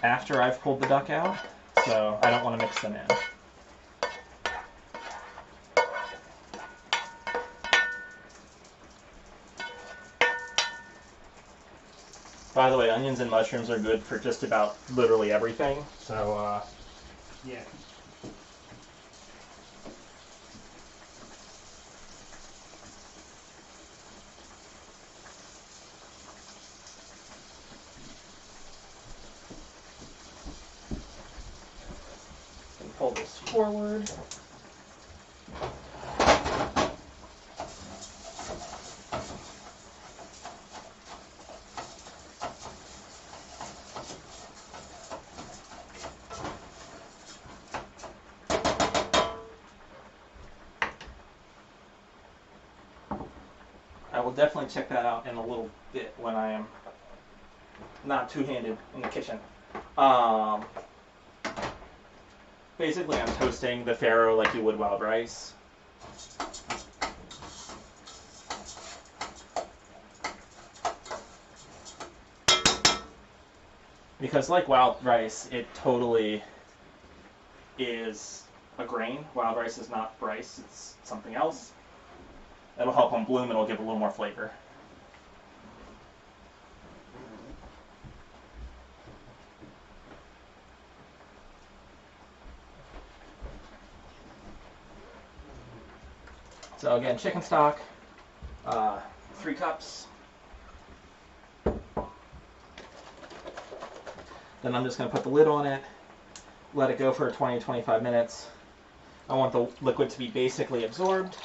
After I've pulled the duck out, so I don't want to mix them in. By the way, onions and mushrooms are good for just about literally everything, so yeah. And pull this forward. I will definitely check that out in a little bit when I am not two-handed in the kitchen. Basically, I'm toasting the farro like you would wild rice. Because like wild rice, it totally is a grain. Wild rice is not rice, it's something else. It'll help them bloom, it'll give a little more flavor. So again, chicken stock, 3 cups. Then I'm just going to put the lid on it, let it go for 20 to 25 minutes. I want the liquid to be basically absorbed,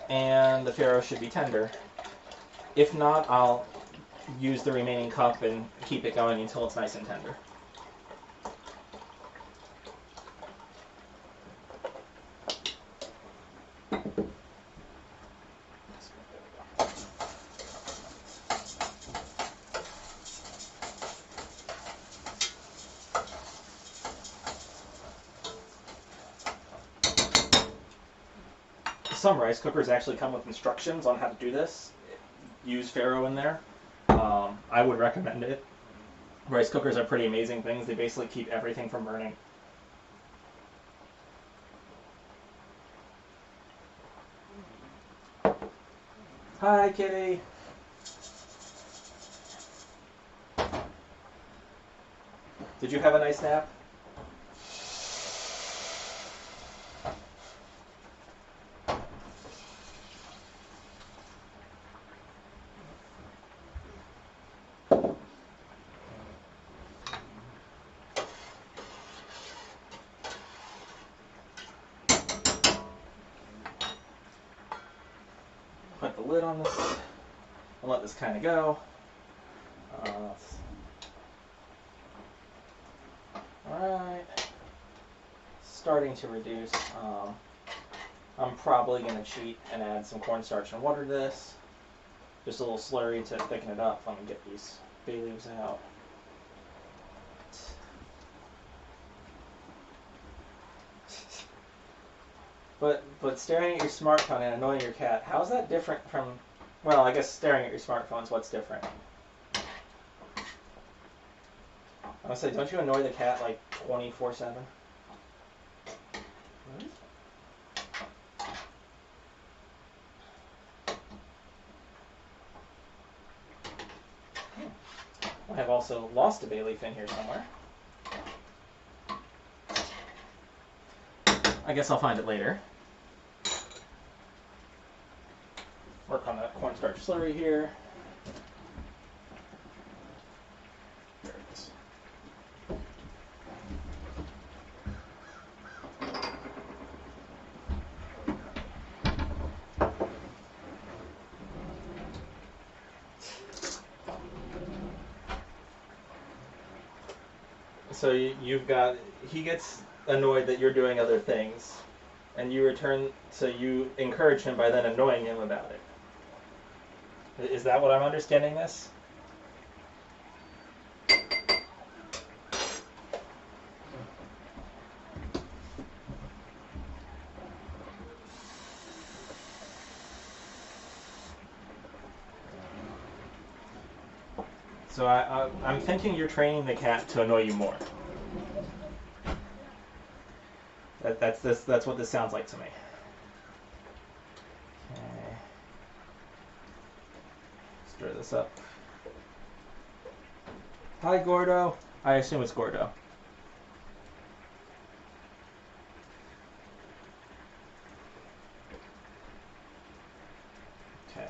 and the farro should be tender. If not, I'll use the remaining cup and keep it going until it's nice and tender. Some rice cookers actually come with instructions on how to do this. Use farro in there. I would recommend it. Rice cookers are pretty amazing things. They basically keep everything from burning. Hi, kitty. Did you have a nice nap? Put the lid on this and let this kind of go. Alright. Starting to reduce. I'm probably going to cheat and add some cornstarch and water to this. Just a little slurry to thicken it up. Let me get these bay leaves out. But staring at your smartphone and annoying your cat, how's that different from, well, I guess staring at your smartphone's what's different. I would say, don't you annoy the cat like 24/7? I have also lost a bay leaf in here somewhere. I guess I'll find it later. Work on that cornstarch slurry here. There it is. So you've got, he gets annoyed that you're doing other things, and you return, so you encourage him by then annoying him about it. Is that what I'm understanding this? So I'm thinking you're training the cat to annoy you more. That's what this sounds like to me. Okay. Stir this up. Hi, Gordo. I assume it's Gordo. Okay.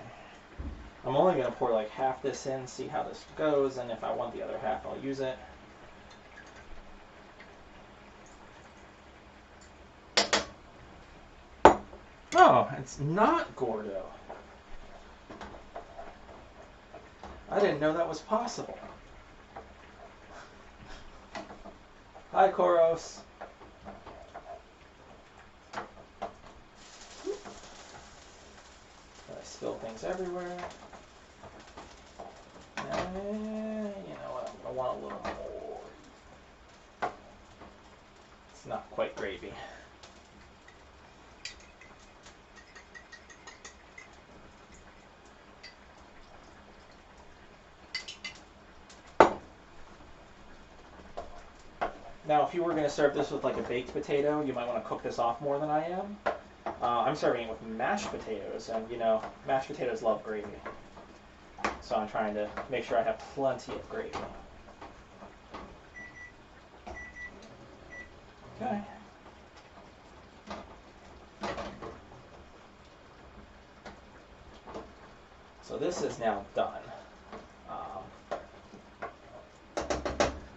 I'm only going to pour like half this in, see how this goes, and if I want the other half, I'll use it. Oh, it's not Gordo. I didn't know that was possible. Hi, Koros. I spill things everywhere. You know what? I want a little more. It's not quite gravy. Now, if you were going to serve this with like a baked potato, you might want to cook this off more than I am. I'm serving it with mashed potatoes, and you know, mashed potatoes love gravy. So I'm trying to make sure I have plenty of gravy. Okay. So this is now done.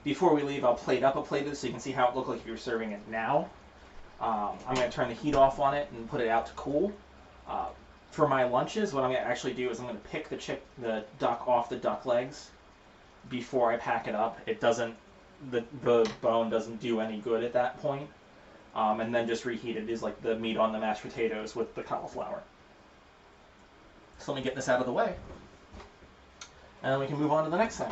Before we leave, I'll plate up a plate of this so you can see how it looked like if you were serving it now. I'm going to turn the heat off on it and put it out to cool. For my lunches, what I'm going to actually do is I'm going to pick the duck off the duck legs before I pack it up. It doesn't, the bone doesn't do any good at that point. And then just reheat it is like the meat on the mashed potatoes with the cauliflower. So let me get this out of the way, and then we can move on to the next thing.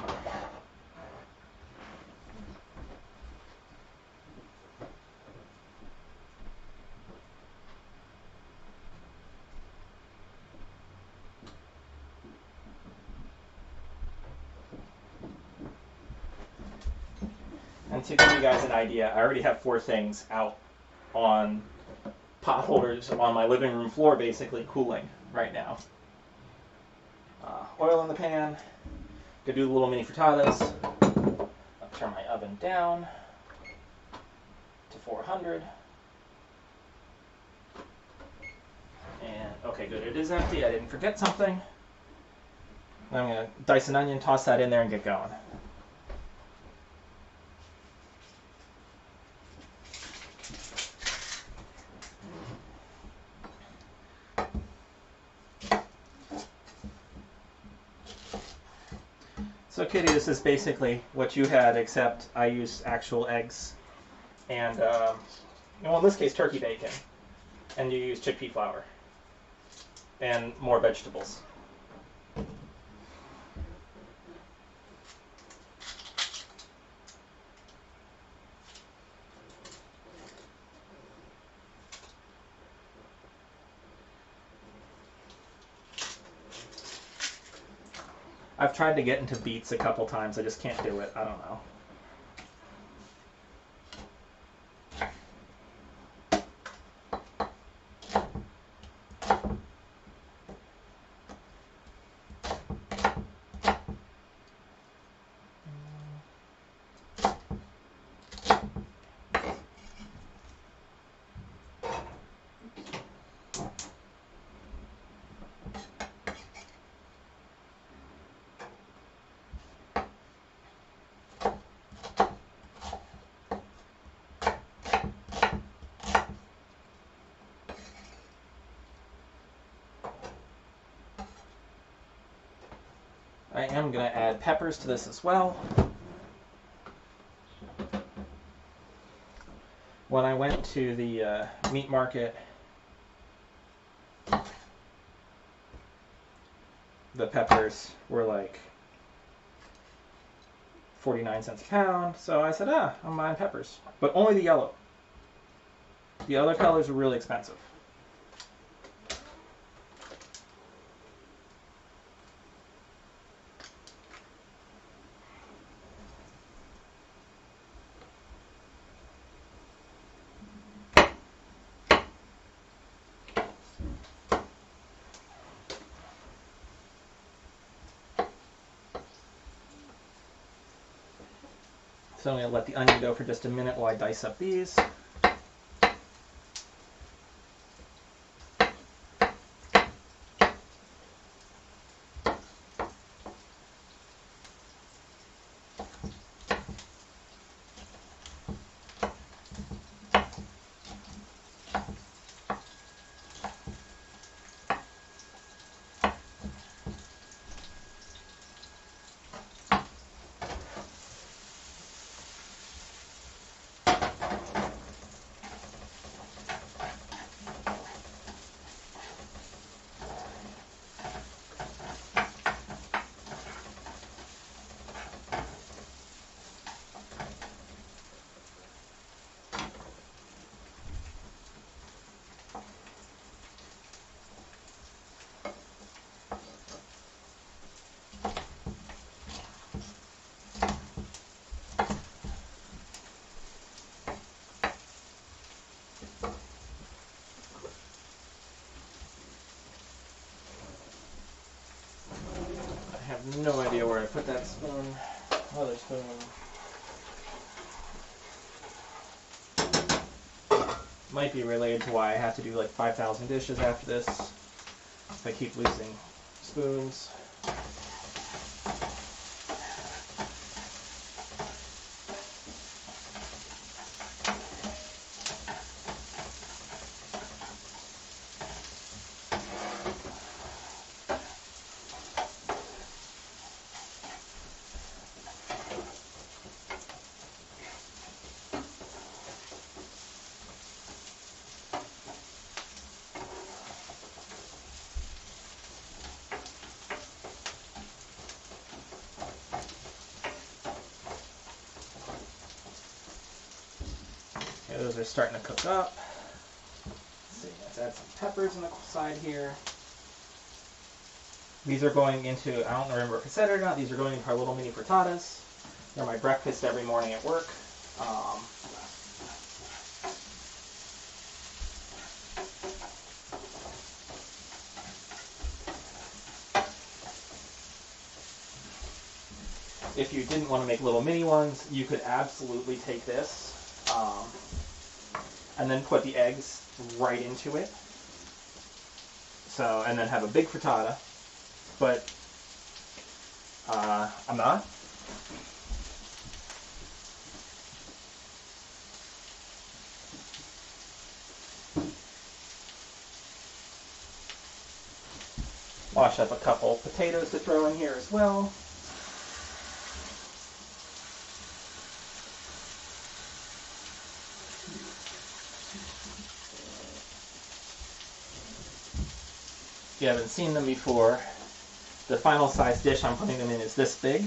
And to give you guys an idea, I already have 4 things out on pot holders on my living room floor, basically cooling right now. Oil in the pan. Gonna do the little mini frittatas. I'll turn my oven down to 400. And okay, good. It is empty. I didn't forget something. I'm gonna dice an onion, toss that in there, and get going. So Kitty, this is basically what you had, except I used actual eggs and, well, in this case, turkey bacon, and you use chickpea flour and more vegetables. I've tried to get into beets a couple times. I just can't do it. I don't know. I am going to add peppers to this as well. When I went to the meat market, the peppers were like 49 cents a pound, so I said, I'm buying peppers. But only the yellow. The other colors are really expensive. So I'm going to let the onion go for just a minute while I dice up these. I have no idea where I put that spoon. Other spoon. Might be related to why I have to do like 5,000 dishes after this. If I keep losing spoons. Okay, those are starting to cook up. Let's see, let's add some peppers on the side here. These are going into, I don't remember if I said it or not, these are going into our little mini frittatas. They're my breakfast every morning at work. If you didn't want to make little mini ones, you could absolutely take this and then put the eggs right into it. So, and then have a big frittata. But I'm not. Wash up a couple potatoes to throw in here as well. If you haven't seen them before, the final size dish I'm putting them in is this big.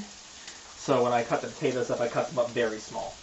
So when I cut the potatoes up, I cut them up very small.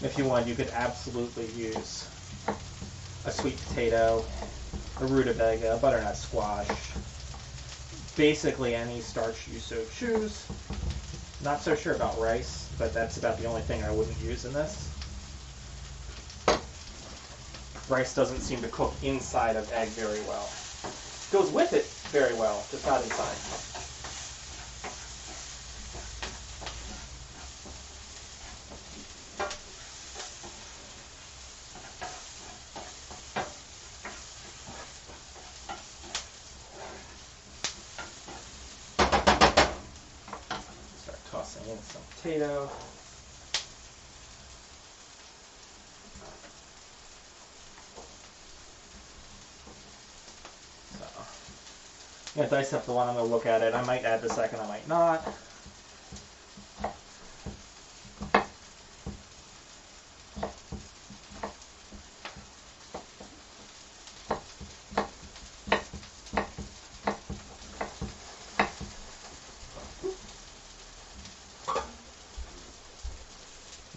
If you want, you could absolutely use a sweet potato, a rutabaga, a butternut squash, basically any starch you so choose. Not so sure about rice, but that's about the only thing I wouldn't use in this. Rice doesn't seem to cook inside of egg very well. Goes with it very well, just not inside. Tossing in some potato. So, I'm going to dice up the one, I'm going to look at it. I might add the second, I might not.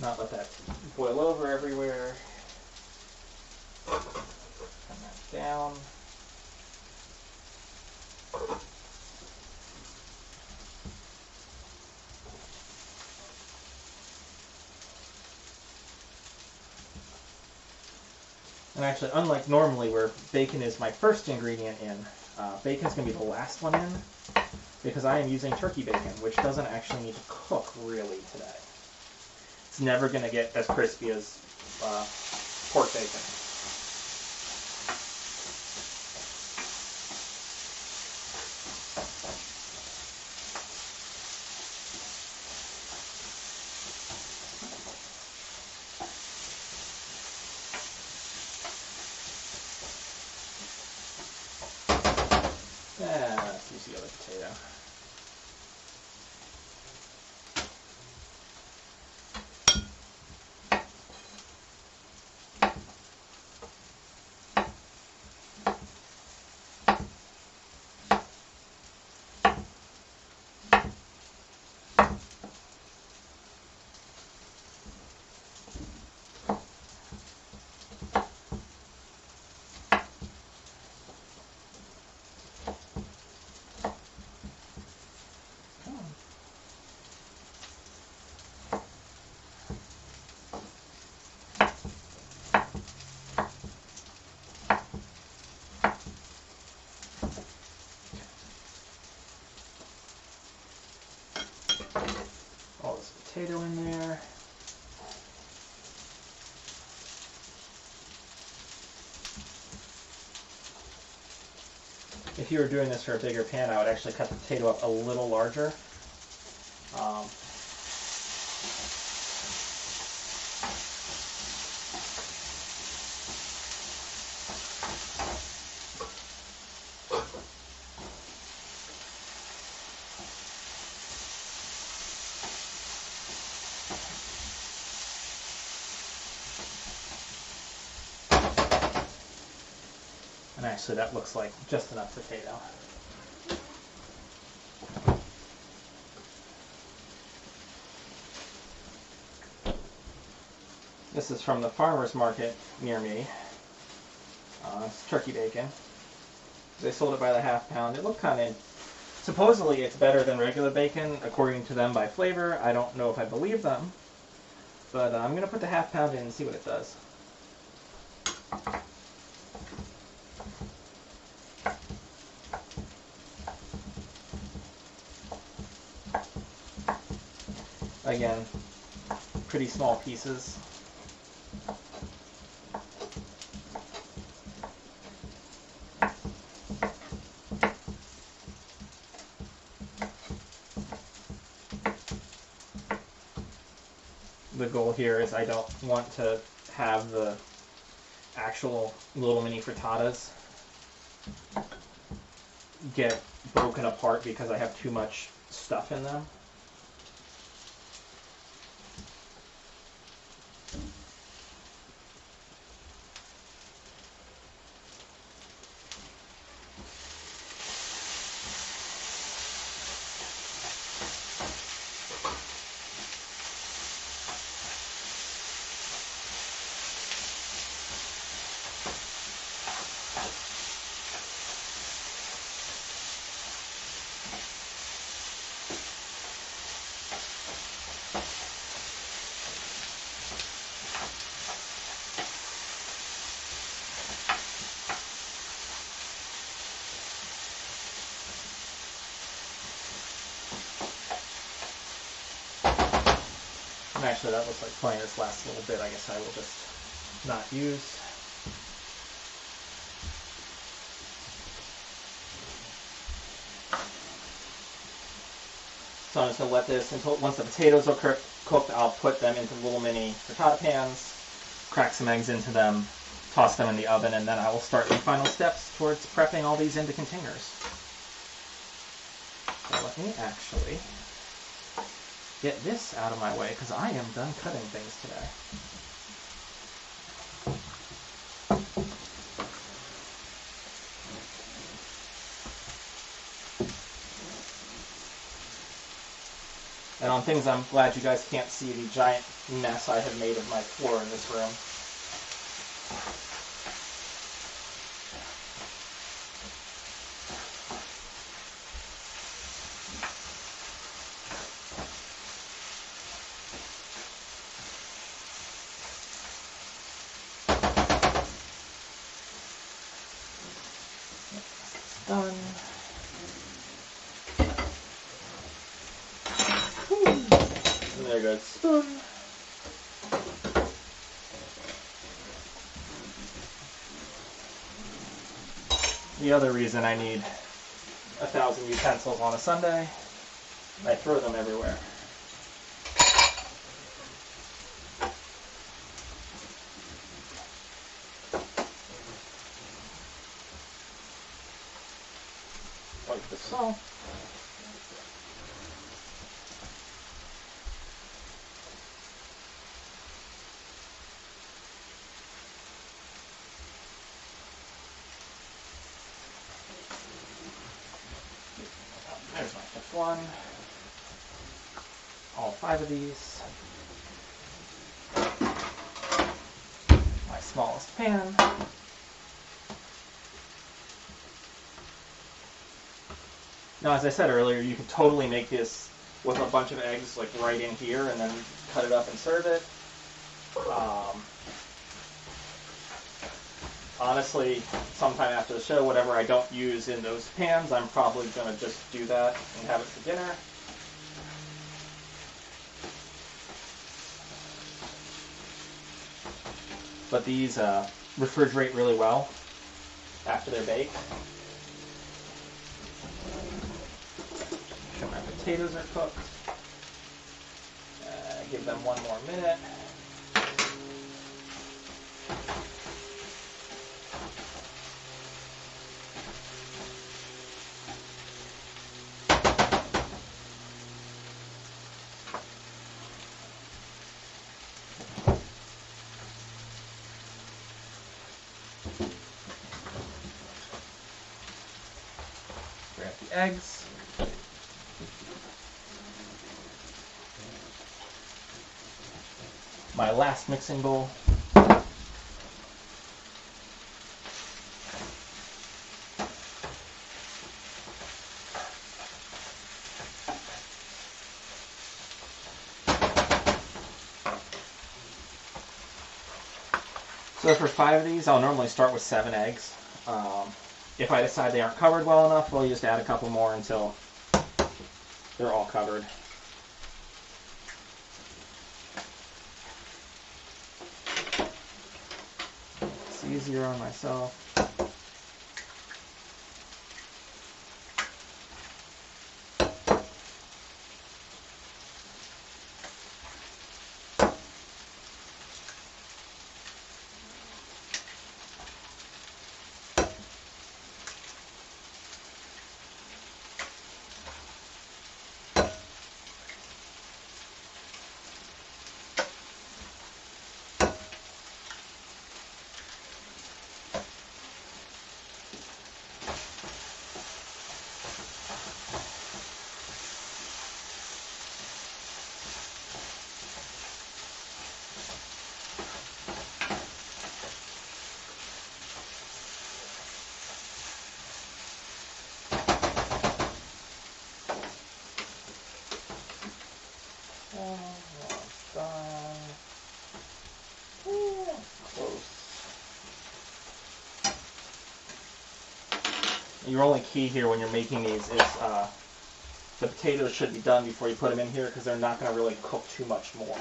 Not let that boil over everywhere. Turn that down. And actually, unlike normally where bacon is my first ingredient in, bacon's going to be the last one in, because I am using turkey bacon, which doesn't actually need to cook really today. It's never going to get as crispy as pork bacon. Let's use the other potato. potato in there. If you were doing this for a bigger pan, I would actually cut the potato up a little larger. And actually that looks like just enough potato. This is from the farmer's market near me. It's turkey bacon. They sold it by the half pound. It looked kind of, supposedly it's better than regular bacon, according to them by flavor. I don't know if I believe them, but I'm going to put the half pound in and see what it does. Again, pretty small pieces. The goal here is I don't want to have the actual little mini frittatas get broken apart because I have too much stuff in them. And actually that looks like plenty of this last little bit. I guess I will just not use. So I'm just going to let this until once the potatoes are cooked, I'll put them into little mini frittata pans, crack some eggs into them, toss them in the oven, and then I will start the final steps towards prepping all these into containers. So let me actually get this out of my way because I am done cutting things today. And on things I'm glad you guys can't see the giant mess I have made of my floor in this room. Done. And there goes spoon. The other reason I need 1,000 utensils on a Sunday, I throw them everywhere. Like the salt. There's my fifth one. All 5 of these. My smallest pan. Now, as I said earlier, you could totally make this with a bunch of eggs like right in here and then cut it up and serve it. Honestly, sometime after the show, whatever I don't use in those pans, I'm probably going to just do that and have it for dinner. but these refrigerate really well after they're baked. Make sure my potatoes are cooked. Give them one more minute. Grab the eggs. My last mixing bowl. So for 5 of these, I'll normally start with 7 eggs. If I decide they aren't covered well enough, we'll just add a couple more until they're all covered. It's easier on myself. Your only key here when you're making these is the potatoes should be done before you put them in here because they're not going to really cook too much more.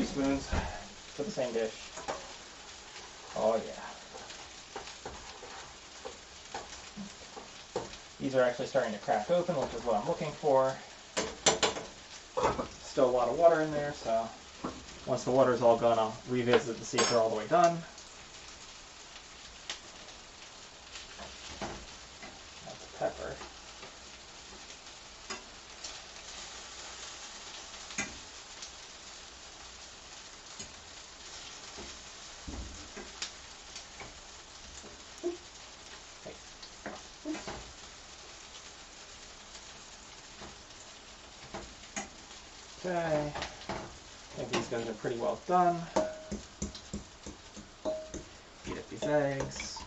Spoons for the same dish. Oh yeah. These are actually starting to crack open, which is what I'm looking for. Still a lot of water in there, so once the water's all gone, I'll revisit to see if they're all the way done. That's pepper. Okay, I think these guys are pretty well done. Heat up these eggs.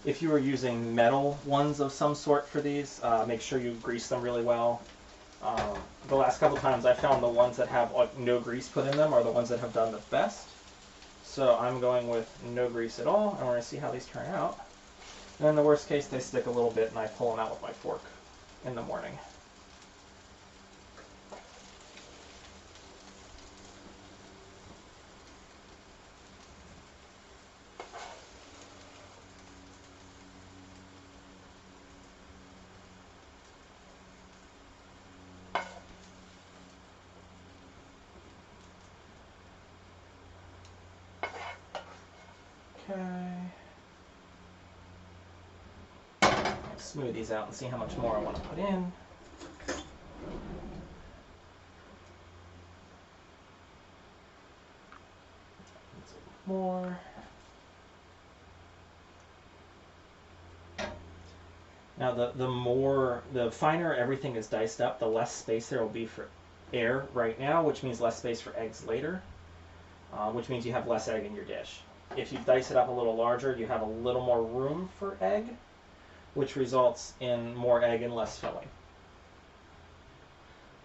If you were using metal ones of some sort for these, make sure you grease them really well. The last couple times I found the ones that have like no grease put in them are the ones that have done the best. So I'm going with no grease at all, and we're going to see how these turn out. And in the worst case, they stick a little bit and I pull them out with my fork in the morning. Okay. Smooth these out and see how much more I want to put in. More. Now the finer everything is diced up, the less space there will be for air right now, which means less space for eggs later, which means you have less egg in your dish. If you dice it up a little larger, you have a little more room for egg, which results in more egg and less filling.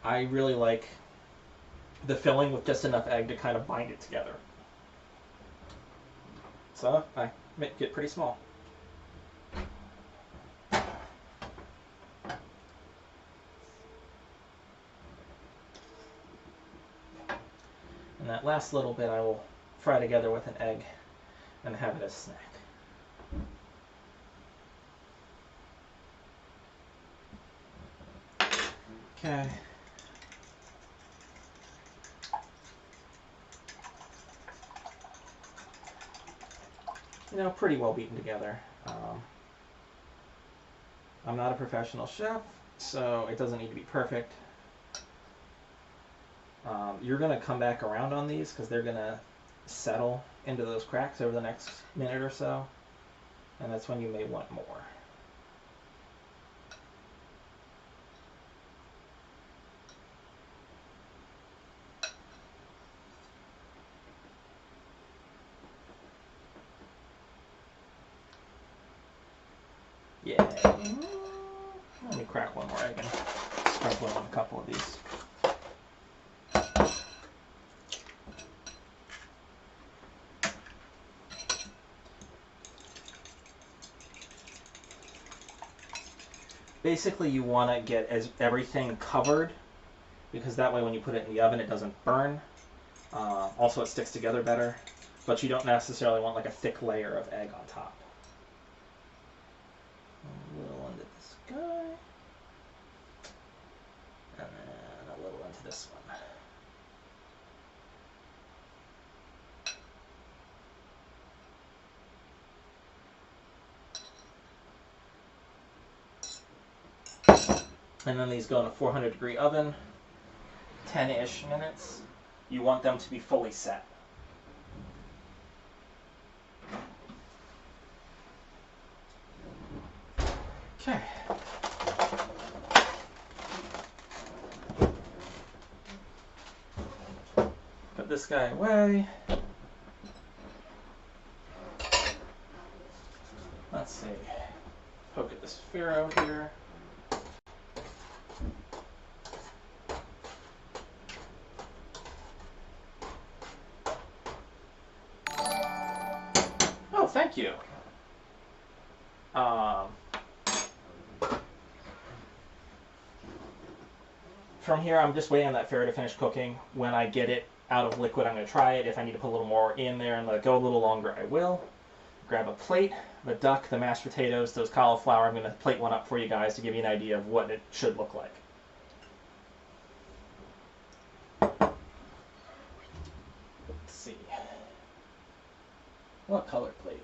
I really like the filling with just enough egg to kind of bind it together. So I make it pretty small. And that last little bit I will fry together with an egg and have it as a snack. Okay. You know, pretty well beaten together. I'm not a professional chef, so it doesn't need to be perfect. You're going to come back around on these because they're going to settle into those cracks over the next minute or so, and that's when you may want more. Yeah. Let me crack one more egg and sprinkle on a couple of these. Basically, you want to get everything covered, because that way when you put it in the oven it doesn't burn. Also it sticks together better, but you don't necessarily want like a thick layer of egg on top. A little into this guy, and then a little into this one. And then these go in a 400-degree oven, 10-ish minutes. You want them to be fully set. Okay. Put this guy away. Let's see. Poke at this Farro here. Oh, thank you. From here, I'm just waiting on that Farro to finish cooking. When I get it out of liquid, I'm going to try it. If I need to put a little more in there and let it go a little longer, I will. Grab a plate, the duck, the mashed potatoes, those cauliflower. I'm going to plate one up for you guys to give you an idea of what it should look like. Let's see. What color plate?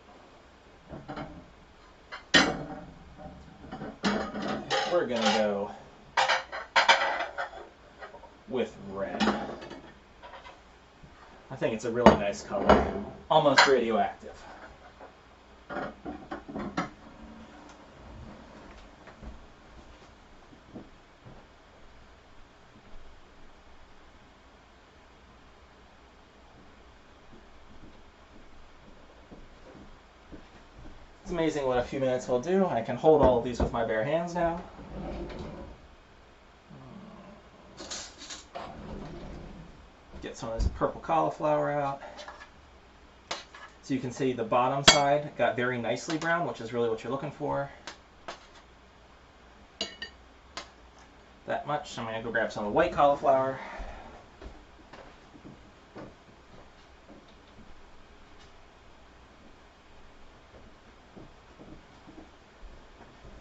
We're going to go with red. I think it's a really nice color. Almost radioactive. It's amazing what a few minutes will do. I can hold all of these with my bare hands now. Get some of this purple cauliflower out. So you can see the bottom side got very nicely brown, which is really what you're looking for. That much. I'm going to go grab some of the white cauliflower.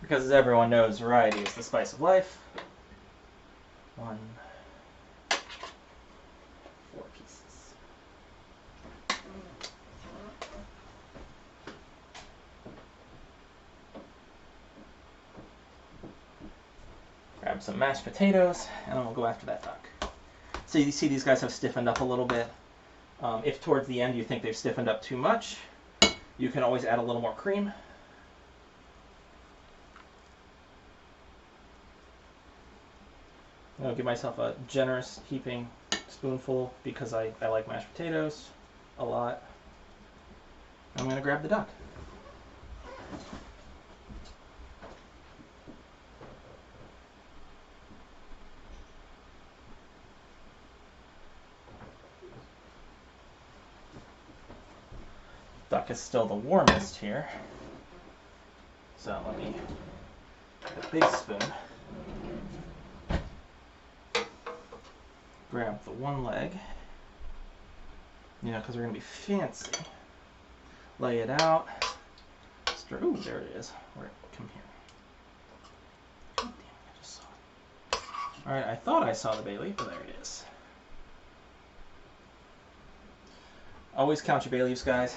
Because as everyone knows, variety is the spice of life. 4 pieces. Grab some mashed potatoes, and then we'll go after that duck. So you see these guys have stiffened up a little bit. If towards the end you think they've stiffened up too much, you can always add a little more cream. I'll give myself a generous heaping spoonful because I like mashed potatoes a lot. I'm going to grab the duck. Duck is still the warmest here. So let me get a big spoon. Grab the one leg. You know, because we're going to be fancy. Lay it out. Ooh, there it is. Where? Come here. Oh, damn, I just saw it. Alright, I thought I saw the bay leaf, but there it is. Always count your bay leaves, guys.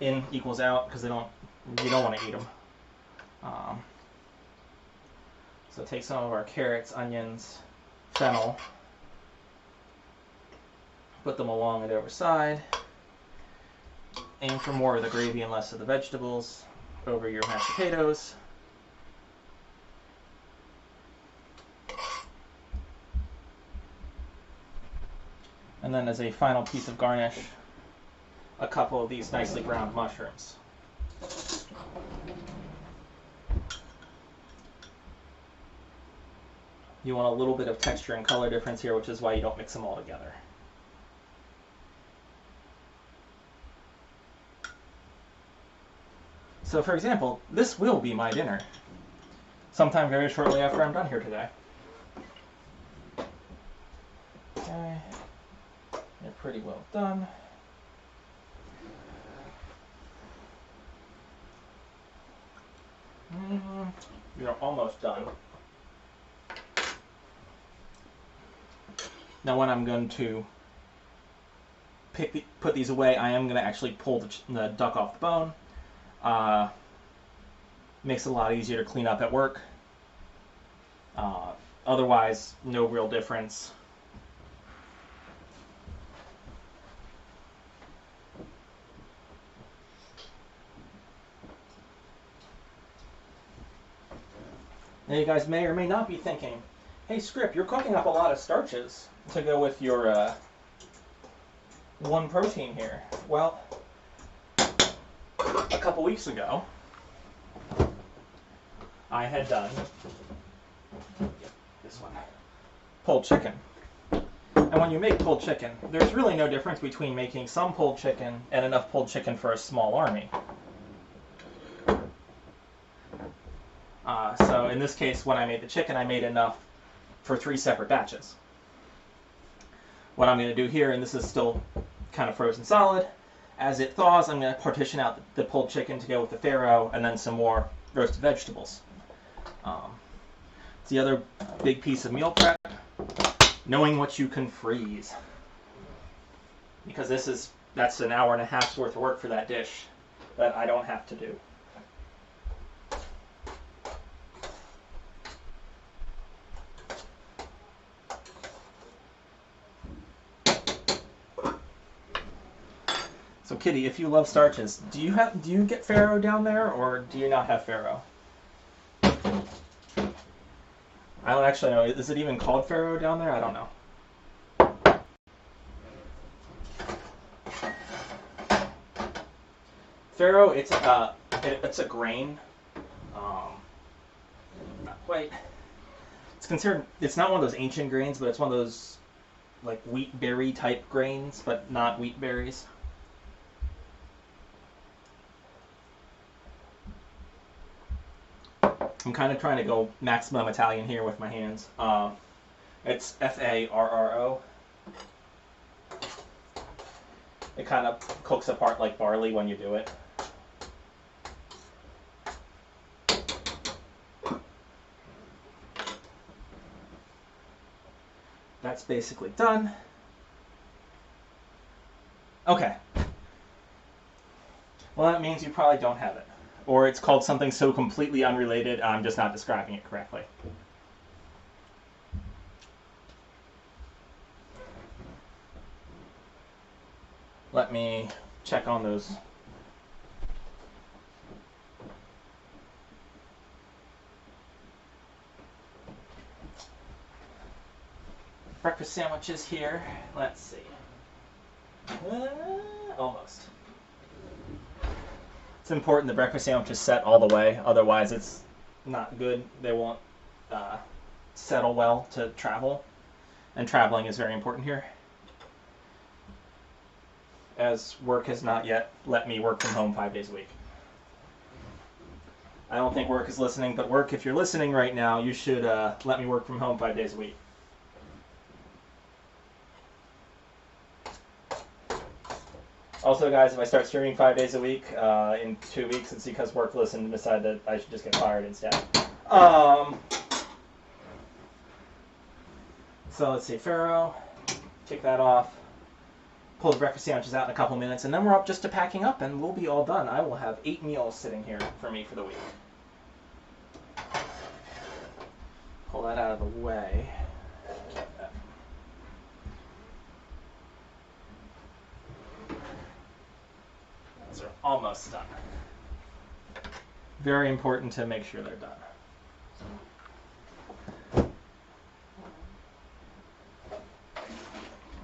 In equals out, because you don't want to eat them. So take some of our carrots, onions, fennel, put them along the overside. Aim for more of the gravy and less of the vegetables over your mashed potatoes. And then as a final piece of garnish, a couple of these nicely browned mushrooms. You want a little bit of texture and color difference here, which is why you don't mix them all together. So for example, this will be my dinner sometime very shortly after I'm done here today. Okay, they're pretty well done. You're almost done. Now when I'm going to put these away, I am going to actually pull the duck off the bone. Makes it a lot easier to clean up at work. Otherwise, no real difference. Now you guys may or may not be thinking, hey Script, you're cooking up a lot of starches to go with your one protein here. Well, a couple weeks ago, I had done this one, pulled chicken. And when you make pulled chicken, there's really no difference between making some pulled chicken and enough pulled chicken for a small army. So in this case, when I made the chicken, I made enough for 3 separate batches. What I'm going to do here, and this is still kind of frozen solid, as it thaws, I'm going to partition out the pulled chicken to go with the farro, and then some more roasted vegetables. It's the other big piece of meal prep, knowing what you can freeze. Because that's an hour and a half's worth of work for that dish that I don't have to do. So Kitty, if you love starches, do you get farro down there, or do you not have farro? I don't actually know. Is it even called farro down there? I don't know. Farro, it's a grain. Not quite. It's not one of those ancient grains, but it's one of those like wheat berry type grains, but not wheat berries. I'm kind of trying to go maximum Italian here with my hands. It's Farro. It kind of cooks apart like barley when you do it. That's basically done. Okay. Well, that means you probably don't have it. Or it's called something so completely unrelated, I'm just not describing it correctly. Let me check on those. breakfast sandwiches here. Let's see. Almost. It's important the breakfast sandwich is set all the way, otherwise it's not good. They won't settle well to travel, and traveling is very important here, as work has not yet let me work from home 5 days a week. I don't think work is listening, but work, if you're listening right now, you should let me work from home 5 days a week. Also, guys, if I start streaming 5 days a week in 2 weeks, it's because work listened and decided that I should just get fired instead. So let's see, Farro, kick that off, pull the breakfast sandwiches out in a couple minutes, and then we're up just to packing up, and we'll be all done. I will have 8 meals sitting here for me for the week. Pull that out of the way. Those are almost done. Very important to make sure they're done.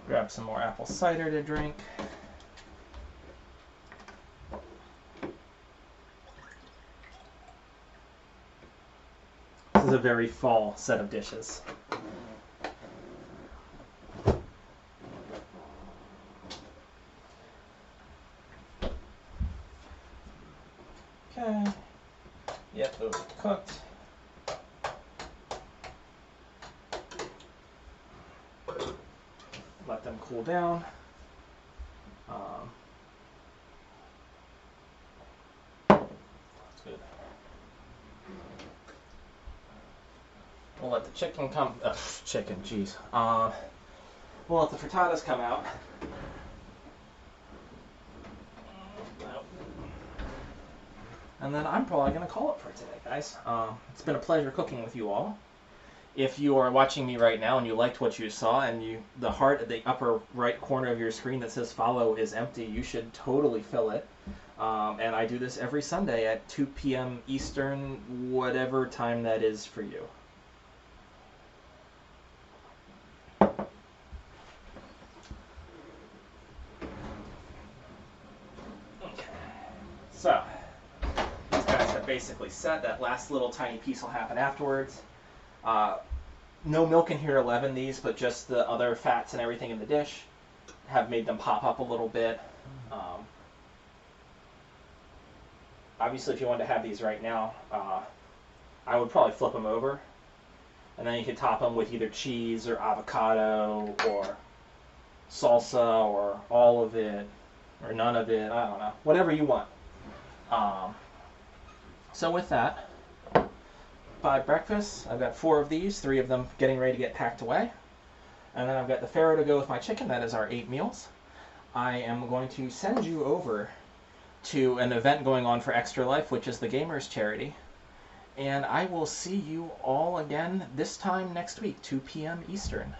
Grab some more apple cider to drink. This is a very fall set of dishes. Okay. Yep, those are cooked. Let them cool down. That's good. We'll let the chicken come. Chicken, jeez. We'll let the frittatas come out. And then I'm probably going to call it for today, guys. It's been a pleasure cooking with you all. If you are watching me right now and you liked what you saw, and the heart at the upper right corner of your screen that says follow is empty, you should totally fill it. And I do this every Sunday at 2 p.m. Eastern, whatever time that is for you. Okay. So, these guys have basically set. That last little tiny piece will happen afterwards. No milk in here to leaven these, but just the other fats and everything in the dish have made them pop up a little bit. Obviously, if you wanted to have these right now, I would probably flip them over, and then you could top them with either cheese or avocado or salsa or all of it or none of it. I don't know, whatever you want. So with that, by breakfast, I've got 4 of these, 3 of them getting ready to get packed away. And then I've got the Farro to go with my chicken. That is our 8 meals. I am going to send you over to an event going on for Extra Life, which is the Gamers Charity. And I will see you all again this time next week, 2 p.m. Eastern.